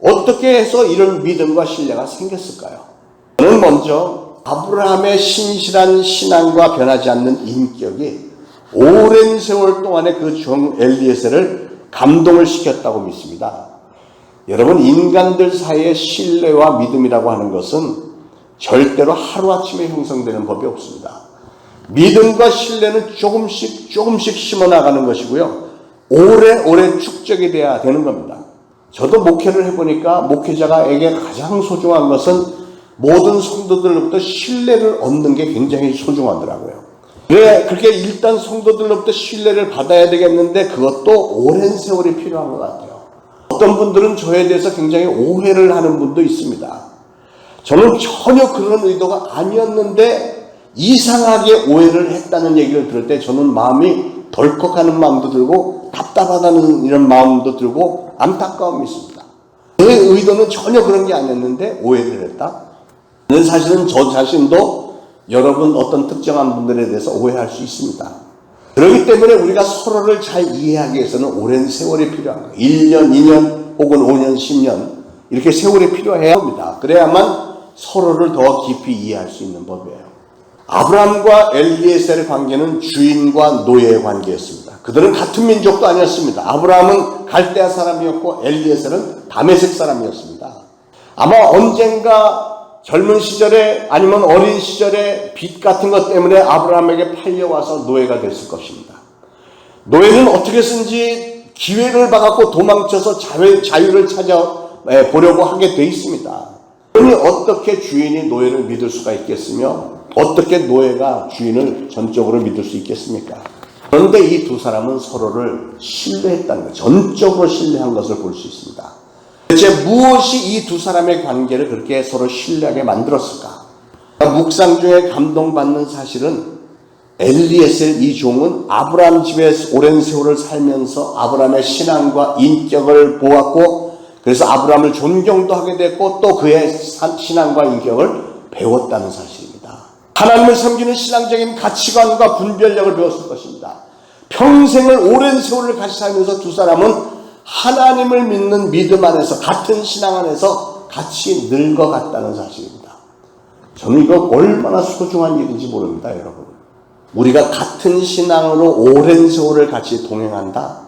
[SPEAKER 2] 어떻게 해서 이런 믿음과 신뢰가 생겼을까요? 저는 먼저 아브라함의 신실한 신앙과 변하지 않는 인격이 오랜 세월 동안에 그 종 엘리에셀을 감동을 시켰다고 믿습니다. 여러분, 인간들 사이의 신뢰와 믿음이라고 하는 것은 절대로 하루아침에 형성되는 법이 없습니다. 믿음과 신뢰는 조금씩 심어나가는 것이고요. 오래오래 축적이 돼야 되는 겁니다. 저도 목회를 해보니까 목회자에게 가장 소중한 것은 모든 성도들로부터 신뢰를 얻는 게 굉장히 소중하더라고요. 그렇게 일단 성도들로부터 신뢰를 받아야 되겠는데 그것도 오랜 세월이 필요한 것 같아요. 어떤 분들은 저에 대해서 굉장히 오해를 하는 분도 있습니다. 저는 전혀 그런 의도가 아니었는데 이상하게 오해를 했다는 얘기를 들을 때 저는 마음이 덜컥하는 마음도 들고 답답하다는 이런 마음도 들고 안타까움이 있습니다. 제 의도는 전혀 그런 게 아니었는데 오해를 했다. 사실은 저 자신도 여러분 어떤 특정한 분들에 대해서 오해할 수 있습니다. 그렇기 때문에 우리가 서로를 잘 이해하기 위해서는 오랜 세월이 필요한 거예요. 1년, 2년 혹은 5년, 10년 이렇게 세월이 필요해야 합니다. 그래야만 서로를 더 깊이 이해할 수 있는 법이에요. 아브라함과 엘리에셀의 관계는 주인과 노예의 관계였습니다. 그들은 같은 민족도 아니었습니다. 아브라함은 갈대아 사람이었고 엘리에셀은 다메섹 사람이었습니다. 아마 언젠가 젊은 시절에 아니면 어린 시절에 빚 같은 것 때문에 아브라함에게 팔려와서 노예가 됐을 것입니다. 노예는 어떻게든지 기회를 봐갖고 도망쳐서 자유를 찾아보려고 하게 돼 있습니다. 그러니 어떻게 주인이 노예를 믿을 수가 있겠으며 어떻게 노예가 주인을 전적으로 믿을 수 있겠습니까? 그런데 이 두 사람은 서로를 신뢰했다는 거예요. 전적으로 신뢰한 것을 볼 수 있습니다. 대체 무엇이 이 두 사람의 관계를 그렇게 서로 신뢰하게 만들었을까? 묵상 중에 감동받는 사실은 엘리에셀 이 종은 아브라함 집에 오랜 세월을 살면서 아브라함의 신앙과 인격을 보았고 그래서 아브라함을 존경도 하게 됐고 또 그의 신앙과 인격을 배웠다는 사실입니다. 하나님을 섬기는 신앙적인 가치관과 분별력을 배웠을 것입니다. 평생을 오랜 세월을 같이 살면서 두 사람은 하나님을 믿는 믿음 안에서 같은 신앙 안에서 같이 늙어갔다는 사실입니다. 저는 이거 얼마나 소중한 일인지 모릅니다, 여러분. 우리가 같은 신앙으로 오랜 세월을 같이 동행한다.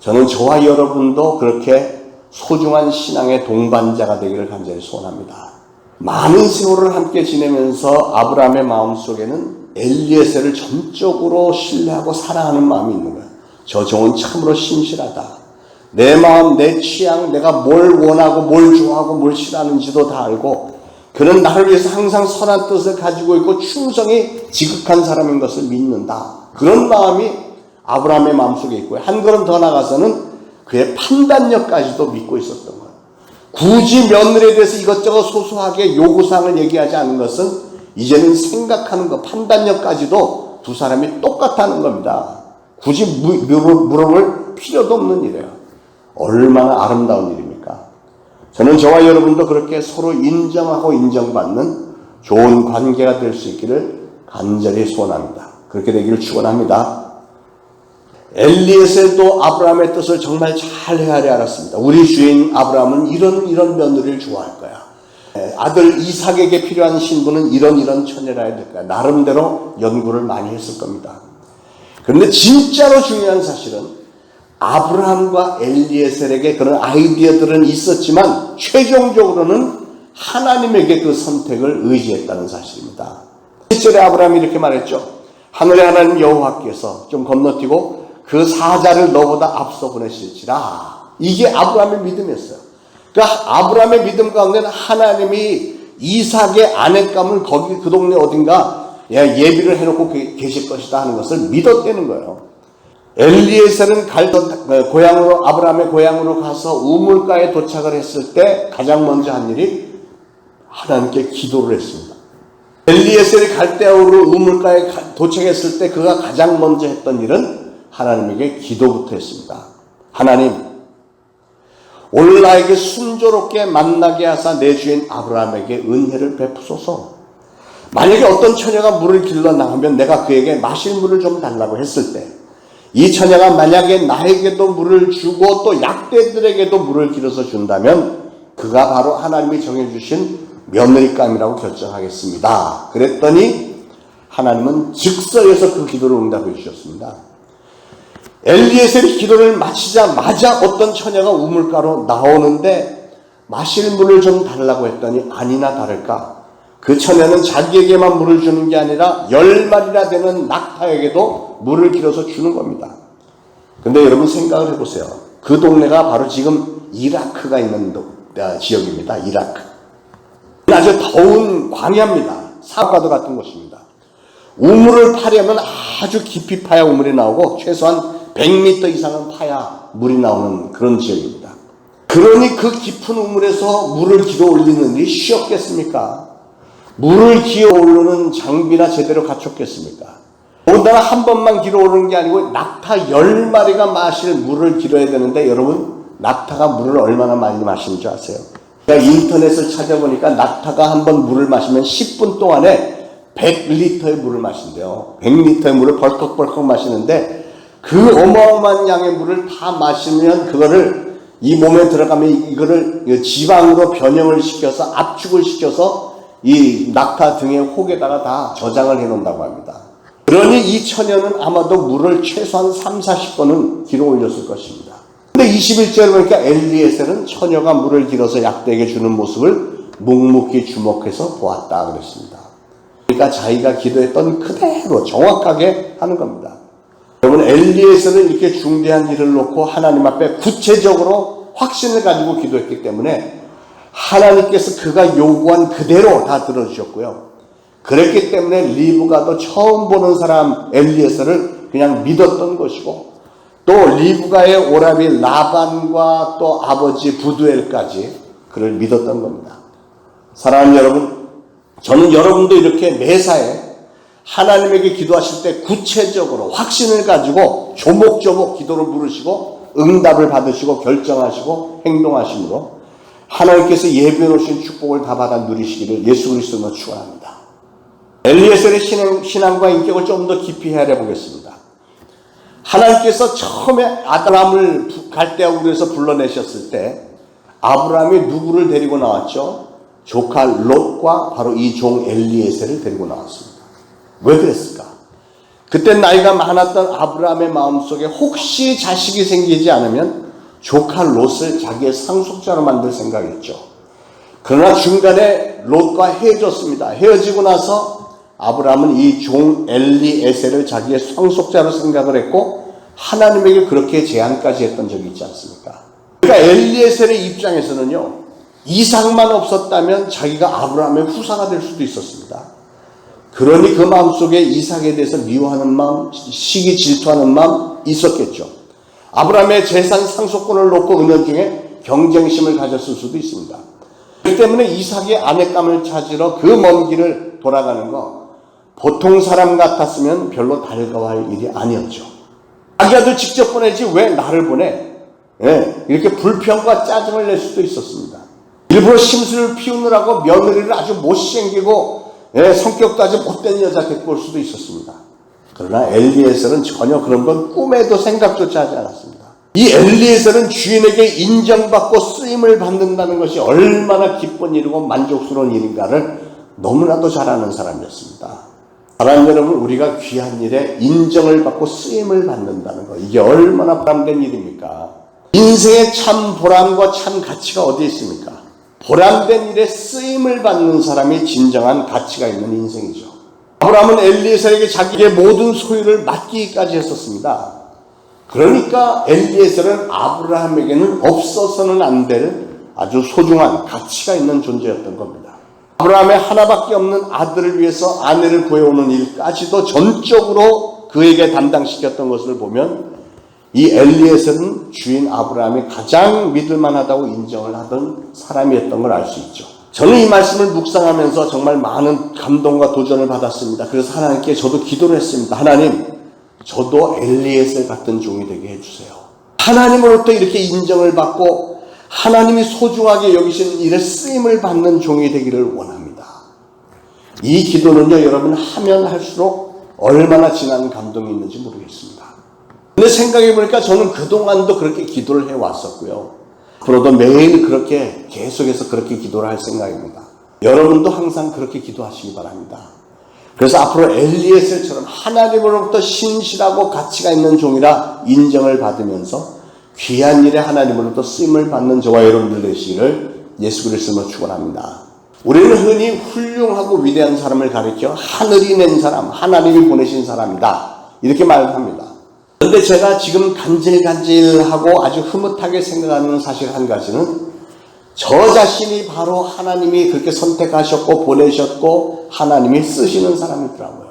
[SPEAKER 2] 저는 저와 여러분도 그렇게 소중한 신앙의 동반자가 되기를 간절히 소원합니다. 많은 세월을 함께 지내면서 아브라함의 마음속에는 엘리에셀을 전적으로 신뢰하고 사랑하는 마음이 있는 거예요. 저 종은 참으로 신실하다. 내 마음, 내 취향, 내가 뭘 원하고 뭘 좋아하고 뭘 싫어하는지도 다 알고 그는 나를 위해서 항상 선한 뜻을 가지고 있고 충성이 지극한 사람인 것을 믿는다. 그런 마음이 아브라함의 마음속에 있고요. 한 걸음 더 나가서는 그의 판단력까지도 믿고 있었던 거예요. 굳이 며느리에 대해서 이것저것 소소하게 요구사항을 얘기하지 않는 것은 이제는 생각하는 것, 판단력까지도 두 사람이 똑같다는 겁니다. 굳이 물어볼 필요도 없는 일이에요. 얼마나 아름다운 일입니까? 저는 저와 여러분도 그렇게 서로 인정하고 인정받는 좋은 관계가 될 수 있기를 간절히 소원합니다. 그렇게 되기를 축원합니다. 엘리에셀도 아브라함의 뜻을 정말 잘 헤아려 알았습니다. 우리 주인 아브라함은 이런 며느리를 좋아할 거야. 아들 이삭에게 필요한 신부는 이런 처녀라 해야 될 거야. 나름대로 연구를 많이 했을 겁니다. 그런데 진짜로 중요한 사실은 아브라함과 엘리에셀에게 그런 아이디어들은 있었지만 최종적으로는 하나님에게 그 선택을 의지했다는 사실입니다. 1절에 아브라함이 이렇게 말했죠. 하늘의 하나님 여호와께서 좀 건너뛰고 그 사자를 너보다 앞서 보내실지라. 이게 아브라함의 믿음이었어요. 그러니까 아브라함의 믿음 가운데는 하나님이 이삭의 아내감을 거기 그 동네 어딘가 예비를 해놓고 계실 것이다 하는 것을 믿었다는 거예요. 엘리에셀은 고향으로 아브라함의 고향으로 가서 우물가에 도착을 했을 때 가장 먼저 한 일이 하나님께 기도를 했습니다. 엘리에셀이 갈대아우르 우물가에 도착했을 때 그가 가장 먼저 했던 일은 하나님에게 기도부터 했습니다. 하나님, 오늘 나에게 순조롭게 만나게 하사 내 주인 아브라함에게 은혜를 베푸소서. 만약에 어떤 처녀가 물을 길러 나가면 내가 그에게 마실 물을 좀 달라고 했을 때 이 처녀가 만약에 나에게도 물을 주고 또 약대들에게도 물을 길어서 준다면 그가 바로 하나님이 정해주신 며느리감이라고 결정하겠습니다. 그랬더니 하나님은 즉석에서 그 기도를 응답해 주셨습니다. 엘리에셀이 기도를 마치자마자 어떤 처녀가 우물가로 나오는데 마실 물을 좀 달라고 했더니 아니나 다를까 그 처녀는 자기에게만 물을 주는 게 아니라 10마리나 되는 낙타에게도 물을 길어서 주는 겁니다. 근데 여러분 생각을 해보세요. 그 동네가 바로 지금 이라크가 있는 지역입니다. 이라크. 아주 더운 광야입니다. 사과도 같은 곳입니다. 우물을 파려면 아주 깊이 파야 우물이 나오고 최소한 100m 이상은 파야 물이 나오는 그런 지역입니다. 그러니 그 깊은 우물에서 물을 길어 올리는 일이 쉬웠겠습니까? 물을 기어 오르는 장비나 제대로 갖췄겠습니까? 더군다나 한 번만 길어 오르는 게 아니고 낙타 10마리가 마실 물을 길어야 되는데 여러분 낙타가 물을 얼마나 많이 마시는 줄 아세요? 제가 인터넷을 찾아보니까 낙타가 한 번 물을 마시면 10분 동안에 100리터의 물을 마신대요. 100리터의 물을 벌컥벌컥 마시는데 그 어마어마한 양의 물을 다 마시면 그거를 이 몸에 들어가면 이거를 지방으로 변형을 시켜서 압축을 시켜서 이 낙타 등의 혹에다가 다 저장을 해 놓는다고 합니다. 그러니 이 처녀는 아마도 물을 최소한 30-40번은 길어 올렸을 것입니다. 근데 21절에 보니까 엘리에셀은 처녀가 물을 길어서 약대에게 주는 모습을 묵묵히 주목해서 보았다 그랬습니다. 그러니까 자기가 기도했던 그대로 정확하게 하는 겁니다. 여러분 엘리에셀은 이렇게 중대한 일을 놓고 하나님 앞에 구체적으로 확신을 가지고 기도했기 때문에 하나님께서 그가 요구한 그대로 다 들어주셨고요. 그랬기 때문에 리브가도 처음 보는 사람 엘리에셀을 그냥 믿었던 것이고 또 리브가의 오라비 라반과 또 아버지 부두엘까지 그를 믿었던 겁니다. 사랑하는 여러분, 저는 여러분도 이렇게 매사에 하나님에게 기도하실 때 구체적으로 확신을 가지고 조목조목 기도를 부르시고 응답을 받으시고 결정하시고 행동하심으로 하나님께서 예비해 놓으신 축복을 다 받아 누리시기를 예수 그리스도로 축원합니다. 엘리에셀의 신앙과 인격을 좀 더 깊이 헤아려 보겠습니다. 하나님께서 처음에 아브라함을 갈대아우르에서 불러내셨을 때 아브라함이 누구를 데리고 나왔죠? 조카 롯과 바로 이 종 엘리에셀을 데리고 나왔습니다. 왜 그랬을까? 그때 나이가 많았던 아브라함의 마음속에 혹시 자식이 생기지 않으면 조카 롯을 자기의 상속자로 만들 생각이었죠. 그러나 중간에 롯과 헤어졌습니다. 헤어지고 나서 아브라함은 이 종 엘리에셀을 자기의 상속자로 생각을 했고 하나님에게 그렇게 제안까지 했던 적이 있지 않습니까? 그러니까 엘리에셀의 입장에서는요, 이삭만 없었다면 자기가 아브라함의 후사가 될 수도 있었습니다. 그러니 그 마음속에 이삭에 대해서 미워하는 마음, 시기 질투하는 마음 있었겠죠. 아브라함의 재산 상속권을 놓고 은연중에 경쟁심을 가졌을 수도 있습니다. 그렇기 때문에 이삭의 아내감을 찾으러 그 먼 길을 돌아가는 거 보통 사람 같았으면 별로 달가워할 일이 아니었죠. 자기가 직접 보내지 왜 나를 보내? 이렇게 불평과 짜증을 낼 수도 있었습니다. 일부러 심술을 피우느라고 며느리를 아주 못생기고 성격도 아주 못된 여자 데리고 올 수도 있었습니다. 그러나 엘리에셀은 전혀 그런 건 꿈에도 생각조차 하지 않았습니다. 이 엘리에셀은 주인에게 인정받고 쓰임을 받는다는 것이 얼마나 기쁜 일이고 만족스러운 일인가를 너무나도 잘 아는 사람이었습니다. 사랑하는 여러분, 우리가 귀한 일에 인정을 받고 쓰임을 받는다는 것, 이게 얼마나 보람된 일입니까? 인생의 참 보람과 참 가치가 어디에 있습니까? 보람된 일에 쓰임을 받는 사람이 진정한 가치가 있는 인생이죠. 아브라함은 엘리에셀에게 자기의 모든 소유를 맡기기까지 했었습니다. 그러니까 엘리에셀은 아브라함에게는 없어서는 안 될 아주 소중한 가치가 있는 존재였던 겁니다. 아브라함의 하나밖에 없는 아들을 위해서 아내를 구해오는 일까지도 전적으로 그에게 담당시켰던 것을 보면 이 엘리에셀은 주인 아브라함이 가장 믿을만하다고 인정을 하던 사람이었던 걸 알 수 있죠. 저는 이 말씀을 묵상하면서 정말 많은 감동과 도전을 받았습니다. 그래서 하나님께 저도 기도를 했습니다. 하나님, 저도 엘리에셀 같은 종이 되게 해주세요. 하나님으로부터 이렇게 인정을 받고 하나님이 소중하게 여기신 일에 쓰임을 받는 종이 되기를 원합니다. 이 기도는요, 여러분 하면 할수록 얼마나 진한 감동이 있는지 모르겠습니다. 근데 생각해보니까 저는 그동안도 그렇게 기도를 해왔었고요. 앞으로도 매일 그렇게 계속해서 그렇게 기도를 할 생각입니다. 여러분도 항상 그렇게 기도하시기 바랍니다. 그래서 앞으로 엘리에셀처럼 하나님으로부터 신실하고 가치가 있는 종이라 인정을 받으면서 귀한 일에 하나님으로부터 쓰임을 받는 저와 여러분들 되시기를 예수 그리스도로 축원합니다. 우리는 흔히 훌륭하고 위대한 사람을 가리켜 하늘이 낸 사람, 하나님이 보내신 사람이다, 이렇게 말을 합니다. 그런데 제가 지금 간질간질하고 아주 흐뭇하게 생각하는 사실 한 가지는 저 자신이 바로 하나님이 그렇게 선택하셨고 보내셨고 하나님이 쓰시는 사람이더라고요.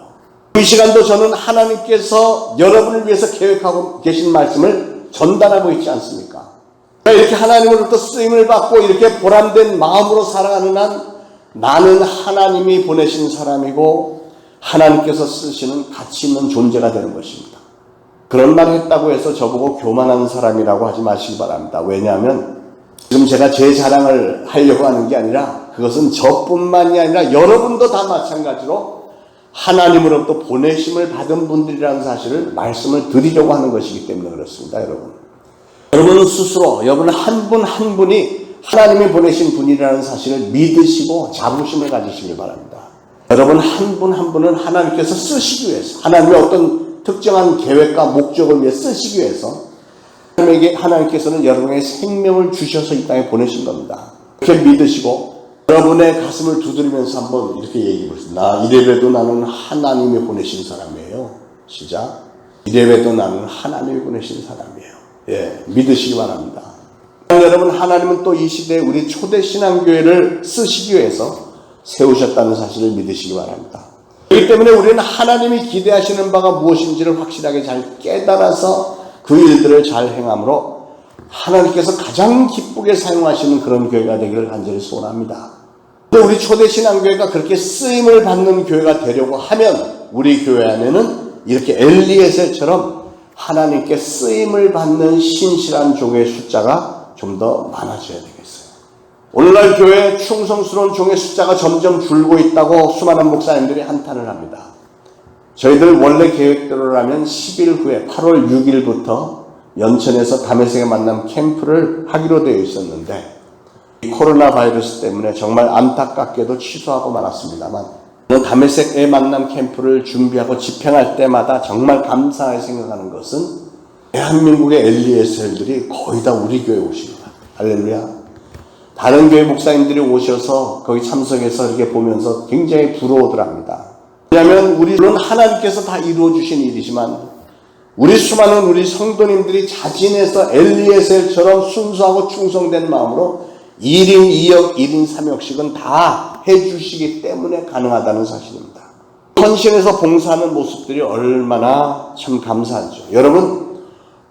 [SPEAKER 2] 이 시간도 저는 하나님께서 여러분을 위해서 계획하고 계신 말씀을 전달하고 있지 않습니까? 이렇게 하나님으로부터 쓰임을 받고 이렇게 보람된 마음으로 살아가는 한 나는 하나님이 보내신 사람이고 하나님께서 쓰시는 가치 있는 존재가 되는 것입니다. 그런 말을 했다고 해서 저보고 교만한 사람이라고 하지 마시기 바랍니다. 왜냐하면 지금 제가 제 자랑을 하려고 하는 게 아니라 그것은 저뿐만이 아니라 여러분도 다 마찬가지로 하나님으로부터 보내심을 받은 분들이라는 사실을 말씀을 드리려고 하는 것이기 때문에 그렇습니다. 여러분 스스로 여러분 한 분 한 분이 하나님이 보내신 분이라는 사실을 믿으시고 자부심을 가지시길 바랍니다. 여러분 한 분 한 분은 하나님께서 쓰시기 위해서 하나님의 어떤 특정한 계획과 목적을 위해 쓰시기 위해서 하나님께서는 여러분의 생명을 주셔서 이 땅에 보내신 겁니다. 그렇게 믿으시고 여러분의 가슴을 두드리면서 한번 이렇게 얘기해 보십시오. 나 이래봬도 나는 하나님이 보내신 사람이에요. 시작. 이래봬도 나는 하나님이 보내신 사람이에요. 예, 믿으시기 바랍니다. 여러분 하나님은 또 이 시대에 우리 초대 신앙교회를 쓰시기 위해서 세우셨다는 사실을 믿으시기 바랍니다. 그렇기 때문에 우리는 하나님이 기대하시는 바가 무엇인지를 확실하게 잘 깨달아서 그 일들을 잘 행함으로 하나님께서 가장 기쁘게 사용하시는 그런 교회가 되기를 간절히 소원합니다. 근데 우리 초대 신앙교회가 그렇게 쓰임을 받는 교회가 되려고 하면 우리 교회 안에는 이렇게 엘리에셀처럼 하나님께 쓰임을 받는 신실한 종의 숫자가 좀 더 많아져야 되겠어요. 오늘날 교회에 충성스러운 종의 숫자가 점점 줄고 있다고 수많은 목사님들이 한탄을 합니다. 저희들 원래 계획대로라면 10일 후에 8월 6일부터 연천에서 다메섹의 만남 캠프를 하기로 되어 있었는데 이 코로나 바이러스 때문에 정말 안타깝게도 취소하고 말았습니다만 다메섹의 만남 캠프를 준비하고 집행할 때마다 정말 감사하게 생각하는 것은 대한민국의 엘리에셀들이 거의 다 우리 교회에 오십니다. 할렐루야. 다른 교회 목사님들이 오셔서 거기 참석해서 이렇게 보면서 굉장히 부러워들합니다. 왜냐하면 우리는 하나님께서 다 이루어주신 일이지만 우리 수많은 우리 성도님들이 자진해서 엘리에셀처럼 순수하고 충성된 마음으로 1인 2역, 1인 3역씩은 다 해주시기 때문에 가능하다는 사실입니다. 헌신해서 봉사하는 모습들이 얼마나 참 감사하죠. 여러분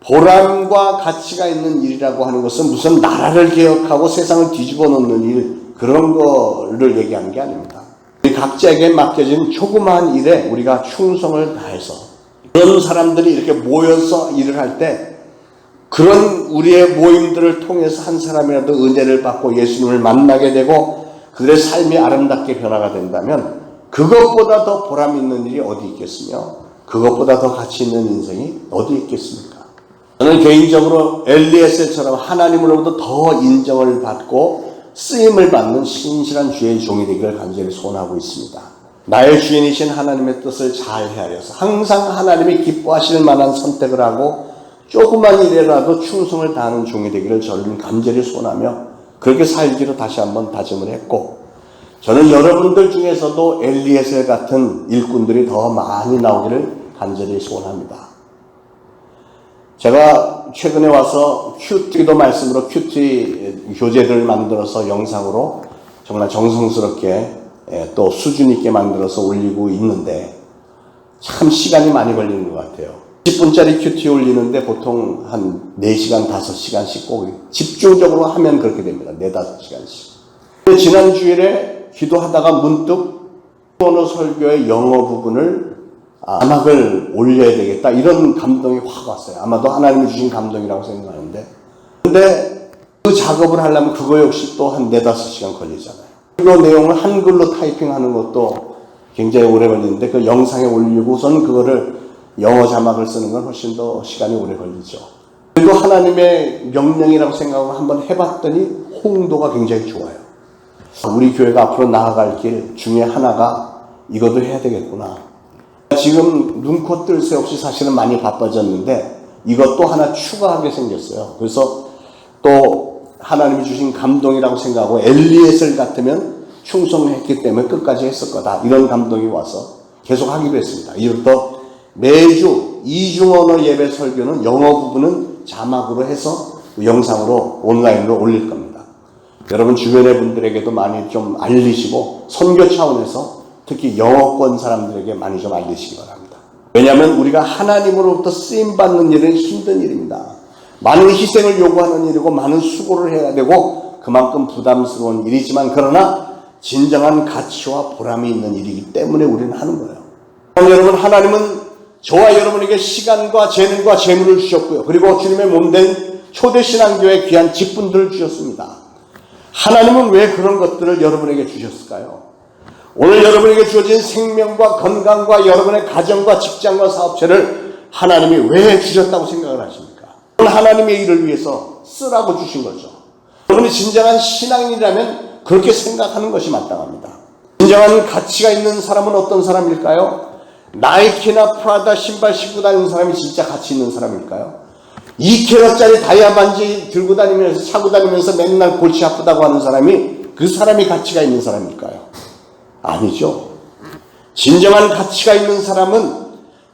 [SPEAKER 2] 보람과 가치가 있는 일이라고 하는 것은 무슨 나라를 개혁하고 세상을 뒤집어 놓는 일 그런 거를 얘기하는 게 아닙니다. 우리 각자에게 맡겨진 조그마한 일에 우리가 충성을 다해서 그런 사람들이 이렇게 모여서 일을 할 때 그런 우리의 모임들을 통해서 한 사람이라도 은혜를 받고 예수님을 만나게 되고 그들의 삶이 아름답게 변화가 된다면 그것보다 더 보람 있는 일이 어디 있겠으며 그것보다 더 가치 있는 인생이 어디 있겠습니까? 저는 개인적으로 엘리에셀처럼 하나님으로부터 더 인정을 받고 쓰임을 받는 신실한 주의 종이 되기를 간절히 소원하고 있습니다. 나의 주인이신 하나님의 뜻을 잘 헤아려서 항상 하나님이 기뻐하실 만한 선택을 하고 조그만 일에라도 충성을 다하는 종이 되기를 저는 간절히 소원하며 그렇게 살기로 다시 한번 다짐을 했고 저는 여러분들 중에서도 엘리에셀 같은 일꾼들이 더 많이 나오기를 간절히 소원합니다. 제가 최근에 와서 큐티도 말씀으로 큐티 교재들을 만들어서 영상으로 정말 정성스럽게 또 수준 있게 만들어서 올리고 있는데 참 시간이 많이 걸리는 것 같아요. 10분짜리 큐티 올리는데 보통 한 4시간, 5시간씩 꼭 집중적으로 하면 그렇게 됩니다. 4-5시간씩. 지난 주일에 기도하다가 문득 어느 설교의 영어 부분을 자막을 올려야 되겠다 이런 감동이 확 왔어요. 아마도 하나님이 주신 감동이라고 생각하는데 근데 그 작업을 하려면 그거 역시 또 한 4-5시간 걸리잖아요. 그 내용을 한글로 타이핑하는 것도 굉장히 오래 걸리는데 그 영상에 올리고선 그거를 영어 자막을 쓰는 건 훨씬 더 시간이 오래 걸리죠. 그리고 하나님의 명령이라고 생각하고 한번 해봤더니 호응도가 굉장히 좋아요. 우리 교회가 앞으로 나아갈 길 중에 하나가 이것도 해야 되겠구나. 지금 눈코 뜰 새 없이 사실은 많이 바빠졌는데 이것도 하나 추가하게 생겼어요. 그래서 또 하나님이 주신 감동이라고 생각하고 엘리에셀 같으면 충성했기 때문에 끝까지 했을 거다. 이런 감동이 와서 계속 하기로 했습니다. 이부터 매주 이중언어 예배 설교는 영어 부분은 자막으로 해서 영상으로 온라인으로 올릴 겁니다. 여러분 주변의 분들에게도 많이 좀 알리시고 선교 차원에서 특히 영어권 사람들에게 많이 좀 알리시기 바랍니다. 왜냐하면 우리가 하나님으로부터 쓰임받는 일은 힘든 일입니다. 많은 희생을 요구하는 일이고 많은 수고를 해야 되고 그만큼 부담스러운 일이지만 그러나 진정한 가치와 보람이 있는 일이기 때문에 우리는 하는 거예요. 여러분, 하나님은 저와 여러분에게 시간과 재능과 재물을 주셨고요. 그리고 주님의 몸된 초대신앙교회 귀한 직분들을 주셨습니다. 하나님은 왜 그런 것들을 여러분에게 주셨을까요? 오늘 여러분에게 주어진 생명과 건강과 여러분의 가정과 직장과 사업체를 하나님이 왜 주셨다고 생각을 하십니까? 하나님의 일을 위해서 쓰라고 주신 거죠. 여러분이 진정한 신앙인이라면 그렇게 생각하는 것이 마땅합니다. 진정한 가치가 있는 사람은 어떤 사람일까요? 나이키나 프라다 신발 신고 다니는 사람이 진짜 가치 있는 사람일까요? 2kg짜리 다이아 반지 들고 다니면서 차고 다니면서 맨날 골치 아프다고 하는 사람이 그 사람이 가치가 있는 사람일까요? 아니죠. 진정한 가치가 있는 사람은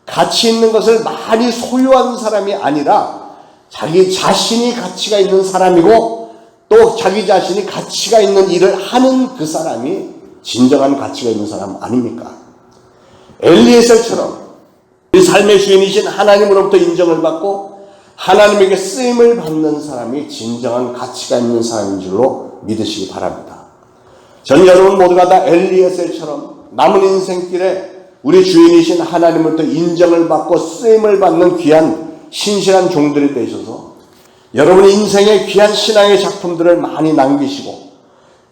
[SPEAKER 2] 가치 있는 것을 많이 소유한 사람이 아니라 자기 자신이 가치가 있는 사람이고 또 자기 자신이 가치가 있는 일을 하는 그 사람이 진정한 가치가 있는 사람 아닙니까? 엘리에셀처럼 우리 삶의 주인이신 하나님으로부터 인정을 받고 하나님에게 쓰임을 받는 사람이 진정한 가치가 있는 사람인 줄로 믿으시기 바랍니다. 전 여러분 모두가 다 엘리에셀처럼 남은 인생길에 우리 주인이신 하나님으로부터 인정을 받고 쓰임을 받는 귀한 신실한 종들이 되셔서 여러분의 인생의 귀한 신앙의 작품들을 많이 남기시고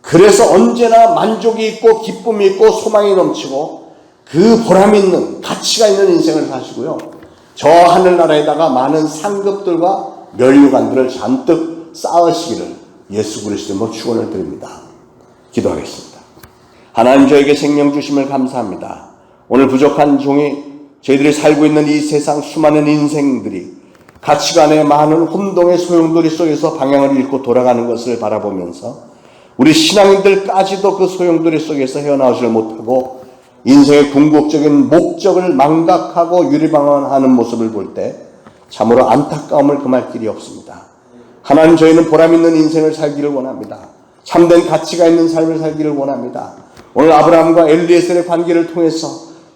[SPEAKER 2] 그래서 언제나 만족이 있고 기쁨이 있고 소망이 넘치고 그 보람이 있는 가치가 있는 인생을 사시고요. 저 하늘나라에다가 많은 상급들과 면류관들을 잔뜩 쌓으시기를 예수 그리스도로 축원을 드립니다. 기도하겠습니다. 하나님 저에게 생명 주심을 감사합니다. 오늘 부족한 종이 저희들이 살고 있는 이 세상 수많은 인생들이 가치관의 많은 혼동의 소용돌이 속에서 방향을 잃고 돌아가는 것을 바라보면서 우리 신앙인들까지도 그 소용돌이 속에서 헤어나오지를 못하고 인생의 궁극적인 목적을 망각하고 유리방황하는 모습을 볼 때 참으로 안타까움을 금할 길이 없습니다. 하나님 저희는 보람있는 인생을 살기를 원합니다. 참된 가치가 있는 삶을 살기를 원합니다. 오늘 아브라함과 엘리에셀의 관계를 통해서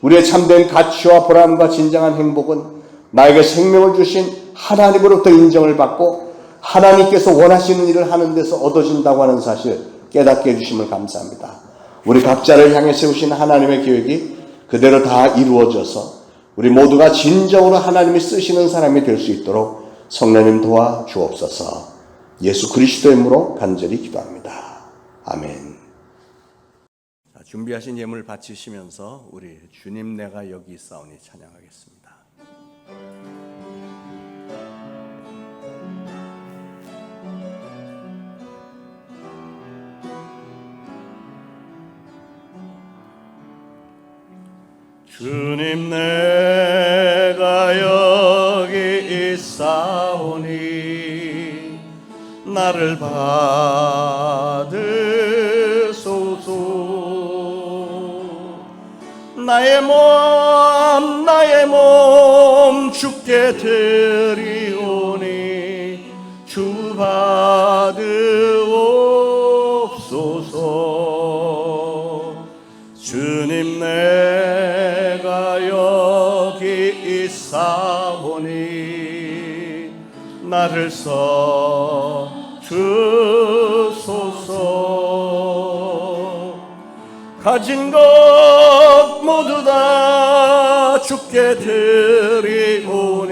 [SPEAKER 2] 우리의 참된 가치와 보람과 진정한 행복은 나에게 생명을 주신 하나님으로부터 인정을 받고 하나님께서 원하시는 일을 하는 데서 얻어진다고 하는 사실 깨닫게 해주심을 감사합니다. 우리 각자를 향해 세우신 하나님의 계획이 그대로 다 이루어져서 우리 모두가 진정으로 하나님이 쓰시는 사람이 될 수 있도록 성령님 도와 주옵소서. 예수 그리스도의 이름으로 간절히 기도합니다. 아멘. 준비하신 예물 바치시면서 우리 주님 내가 여기 있사오니 찬양하겠습니다.
[SPEAKER 1] 주님 내가 여기 있사오니 나를 받으소서. 나의 몸 주께 드리오니 주 받으옵소서. 주님 내가 여기 있사오니 나를 써주소서. 가진 것 모두 다 주께 드리오니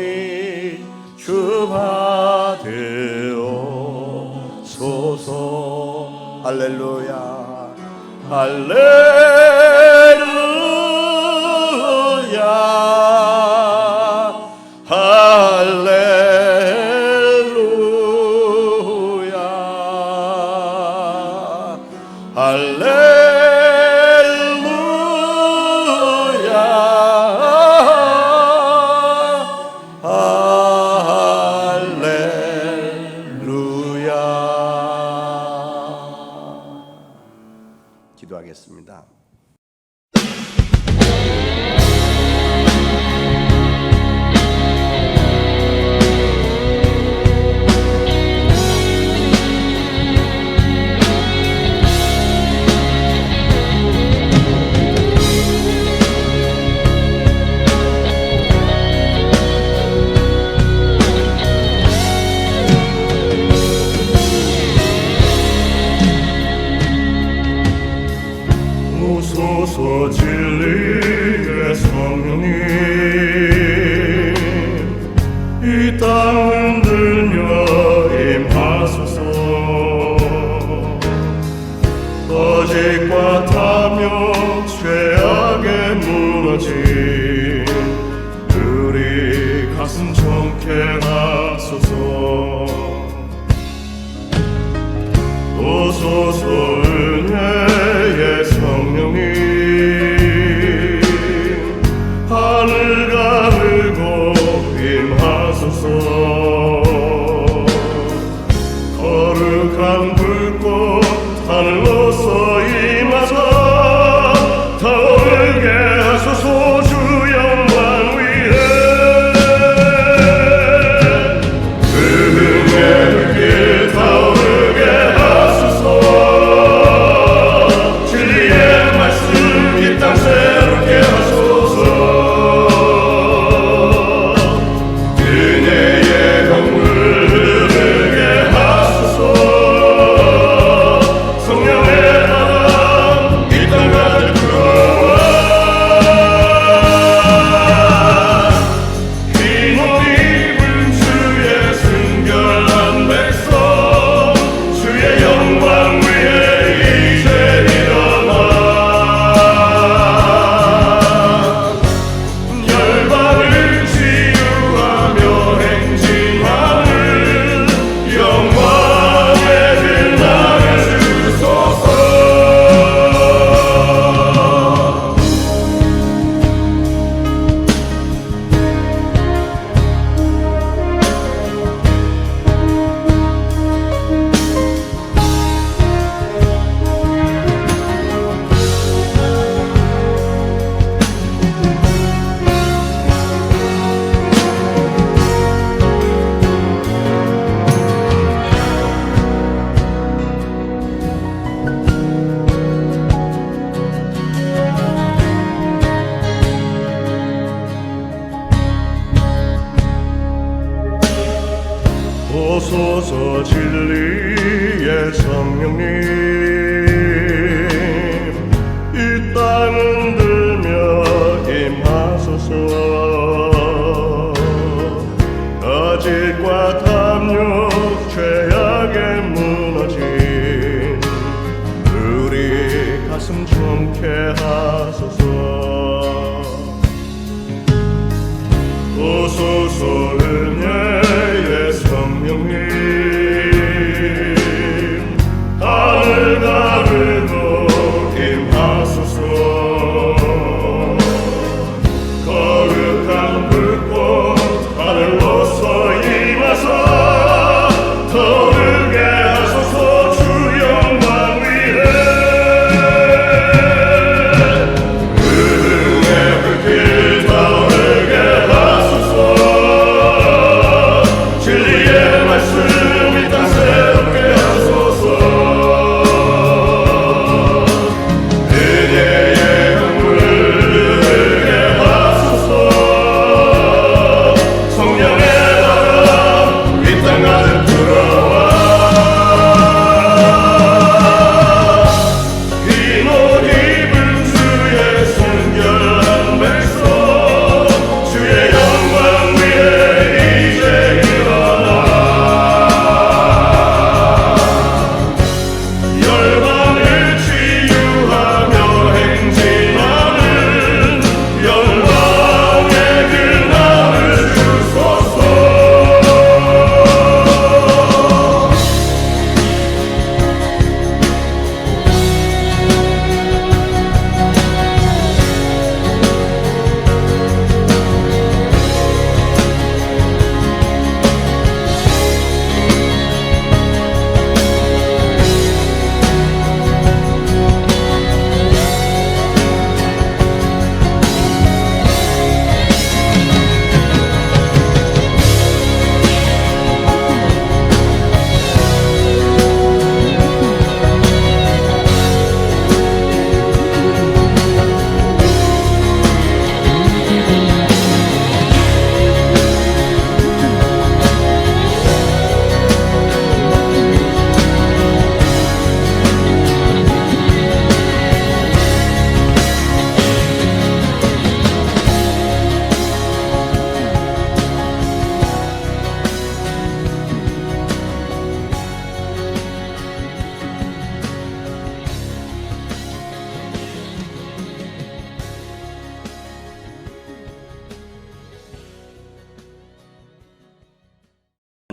[SPEAKER 1] 주 받으옵소서. 할렐루야 할렐루야 할렐루야 할렐루야
[SPEAKER 2] 기도하겠습니다.
[SPEAKER 1] 오소서 진리의 성령님 이 땅 흔들며 임하소서 거짓과 탐욕 죄악에 무너진 우리 가슴 정케 하소서 오소서 은혜의 성령님 하늘 가르고 임하소서 거룩한 불꽃 하늘로서 임하사 타오르게 하소서 주 영광 위에 은혜의 불길 타오르게 하소서 진리의 말씀 이 땅 새롭게 하소서 은혜의 강물 흐르게 하소서 성령의 바람 이 땅 가득 불어와 흰옷 입은 주의 순결한 백성 주의 영광 위에 이제 일어나 열방을 치유하며 행진하는 영광의 길 나가주소서 오소서 진리의 성령님 이 땅 흔들며 임하소서 거짓과 탐욕 죄악에 무너진 우리 가슴 정케 하소서 오소서 은혜의 성령님 하늘 가르고 임하소서 거룩한 불꽃 하늘로서 임하사 타오르게 하소서 주 영광 위에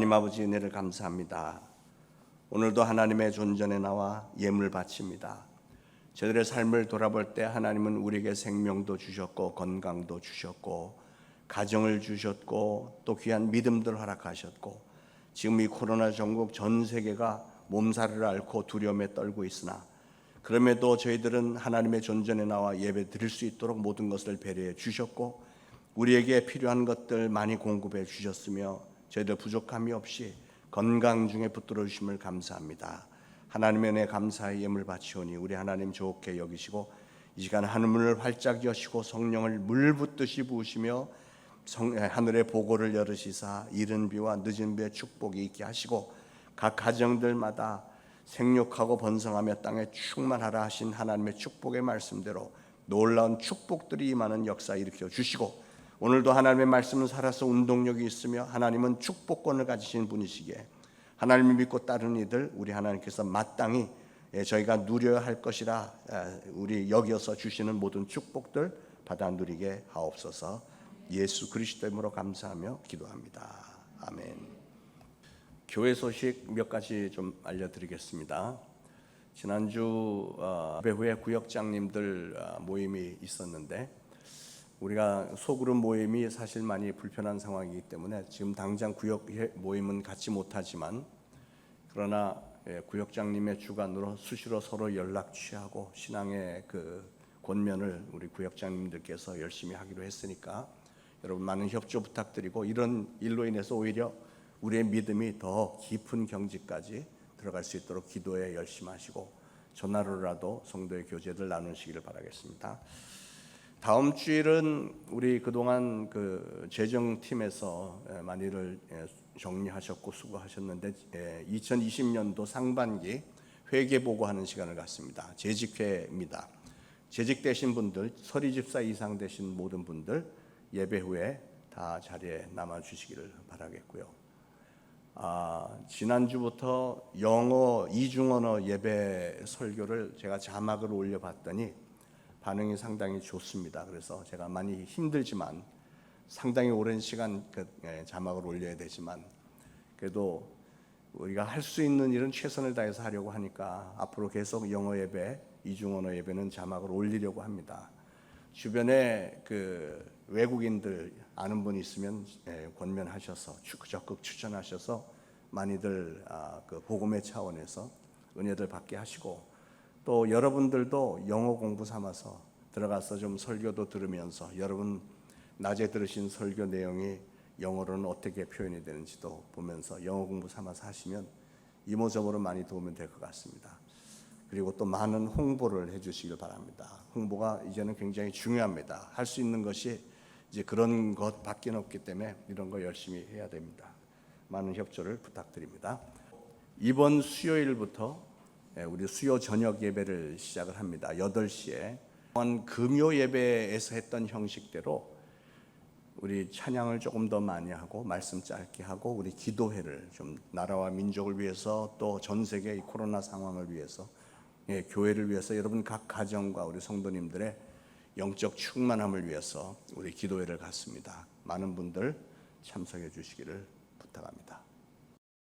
[SPEAKER 2] 하나님 아버지 은혜를 감사합니다. 오늘도 하나님의 존전에 나와 예물 바칩니다. 저들의 삶을 돌아볼 때 하나님은 우리에게 생명도 주셨고 건강도 주셨고 가정을 주셨고 또 귀한 믿음들 허락하셨고 지금 이 코로나 전국 전 세계가 몸살을 앓고 두려움에 떨고 있으나 그럼에도 저희들은 하나님의 존전에 나와 예배 드릴 수 있도록 모든 것을 배려해 주셨고 우리에게 필요한 것들 많이 공급해 주셨으며 저희들 부족함이 없이 건강 중에 붙들어 주심을 감사합니다. 하나님의 은혜 감사의 예물 바치오니 우리 하나님 좋게 여기시고 이 시간 하늘문을 활짝 여시고 성령을 물 붓듯이 부으시며 하늘의 보고를 열으시사 이른 비와 늦은 비의 축복이 있게 하시고 각 가정들마다 생육하고 번성하며 땅에 충만하라 하신 하나님의 축복의 말씀대로 놀라운 축복들이 임하는 역사 일으켜 주시고 오늘도 하나님의 말씀은 살아서 운동력이 있으며 하나님은 축복권을 가지신 분이시기에 하나님을 믿고 따르는 이들 우리 하나님께서 마땅히 저희가 누려야 할 것이라 우리 여기어서 주시는 모든 축복들 받아 누리게 하옵소서. 예수 그리스도 이름으로 감사하며 기도합니다. 아멘. 교회 소식 몇 가지 좀 알려드리겠습니다. 지난주 예배 후에 구역장님들 모임이 있었는데 우리가 소그룹 모임이 사실 많이 불편한 상황이기 때문에 지금 당장 구역 모임은 갖지 못하지만 그러나 구역장님의 주관으로 수시로 서로 연락 취하고 신앙의 그 권면을 우리 구역장님들께서 열심히 하기로 했으니까 여러분 많은 협조 부탁드리고 이런 일로 인해서 오히려 우리의 믿음이 더 깊은 경지까지 들어갈 수 있도록 기도에 열심히 하시고 전화로라도 성도의 교제를 나누시기를 바라겠습니다. 다음 주일은 우리 그동안 그 재정팀에서 많이를 정리하셨고 수고하셨는데 2020년도 상반기 회계 보고하는 시간을 갖습니다. 재직회입니다. 재직되신 분들, 서리집사 이상 되신 모든 분들 예배 후에 다 자리에 남아 주시기를 바라겠고요. 지난주부터 영어 이중언어 예배 설교를 제가 자막을 올려봤더니 반응이 상당히 좋습니다. 그래서 제가 많이 힘들지만 상당히 오랜 시간 자막을 올려야 되지만 그래도 우리가 할 수 있는 일은 최선을 다해서 하려고 하니까 앞으로 계속 영어 예배, 이중언어 예배는 자막을 올리려고 합니다. 주변에 그 외국인들 아는 분 있으면 권면하셔서 적극 추천하셔서 많이들 그 복음의 차원에서 은혜를 받게 하시고 또 여러분들도 영어 공부 삼아서 들어가서 좀 설교도 들으면서 여러분 낮에 들으신 설교 내용이 영어로는 어떻게 표현이 되는지도 보면서 영어 공부 삼아서 하시면 이모저모로 많이 도움이 될 것 같습니다. 그리고 또 많은 홍보를 해주시길 바랍니다. 홍보가 이제는 굉장히 중요합니다. 할 수 있는 것이 이제 그런 것밖에 없기 때문에 이런 거 열심히 해야 됩니다. 많은 협조를 부탁드립니다. 이번 수요일부터 우리 수요 저녁 예배를 시작을 합니다. 8시에 금요 예배에서 했던 형식대로 우리 찬양을 조금 더 많이 하고 말씀 짧게 하고 우리 기도회를 좀 나라와 민족을 위해서 또 전 세계 이 코로나 상황을 위해서 교회를 위해서 여러분 각 가정과 우리 성도님들의 영적 충만함을 위해서 우리 기도회를 갖습니다. 많은 분들 참석해 주시기를 부탁합니다.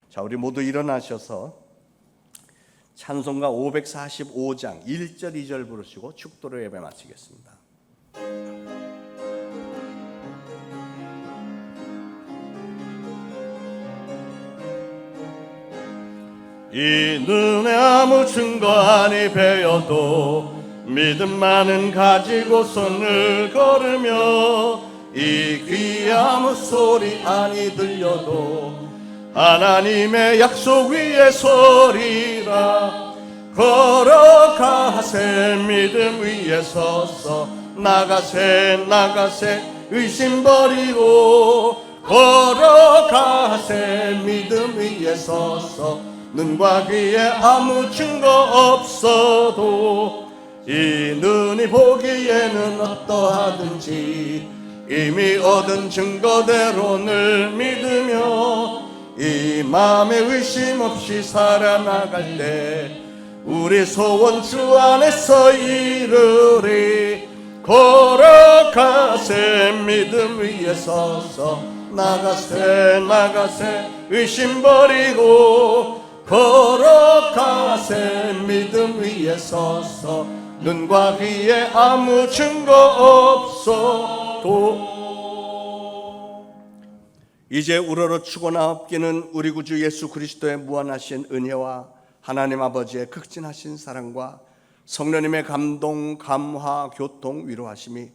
[SPEAKER 2] 자, 우리 모두 일어나셔서 찬송가 545장 1절 2절 부르시고 축도로 예배 마치겠습니다.
[SPEAKER 1] 이 눈에 아무 증거 아니 배어도 믿음만은 가지고 손을 걸으며 이 귀에 아무 소리 아니 들려도 하나님의 약속 위에 서리라. 걸어가세 믿음 위에 서서 나가세 나가세 의심 버리고 걸어가세 믿음 위에 서서 눈과 귀에 아무 증거 없어도 이 눈이 보기에는 어떠하든지 이미 얻은 증거대로 늘 믿으며 이 마음에 의심 없이 살아나갈 때 우리 소원 주 안에서 이루리. 걸어가세 믿음 위에 서서
[SPEAKER 2] 나가세 나가세 의심 버리고 걸어가세 믿음 위에 서서 눈과 귀에 아무 증거 없어도 이제 우러러 추고나 없기는 우리 구주 예수 그리스도의 무한하신 은혜와 하나님 아버지의 극진하신 사랑과 성령님의 감동, 감화, 교통, 위로하심이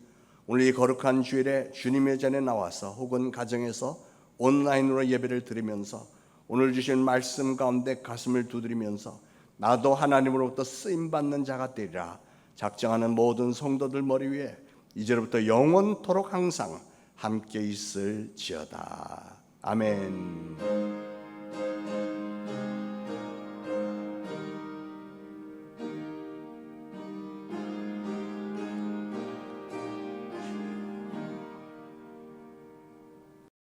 [SPEAKER 2] 오늘 이 거룩한 주일에 주님의 전에 나와서 혹은 가정에서 온라인으로 예배를 드리면서 오늘 주신 말씀 가운데 가슴을 두드리면서 나도 하나님으로부터 쓰임받는 자가 되리라 작정하는 모든 성도들 머리 위에 이제로부터 영원토록 항상 함께 있을지어다. 아멘.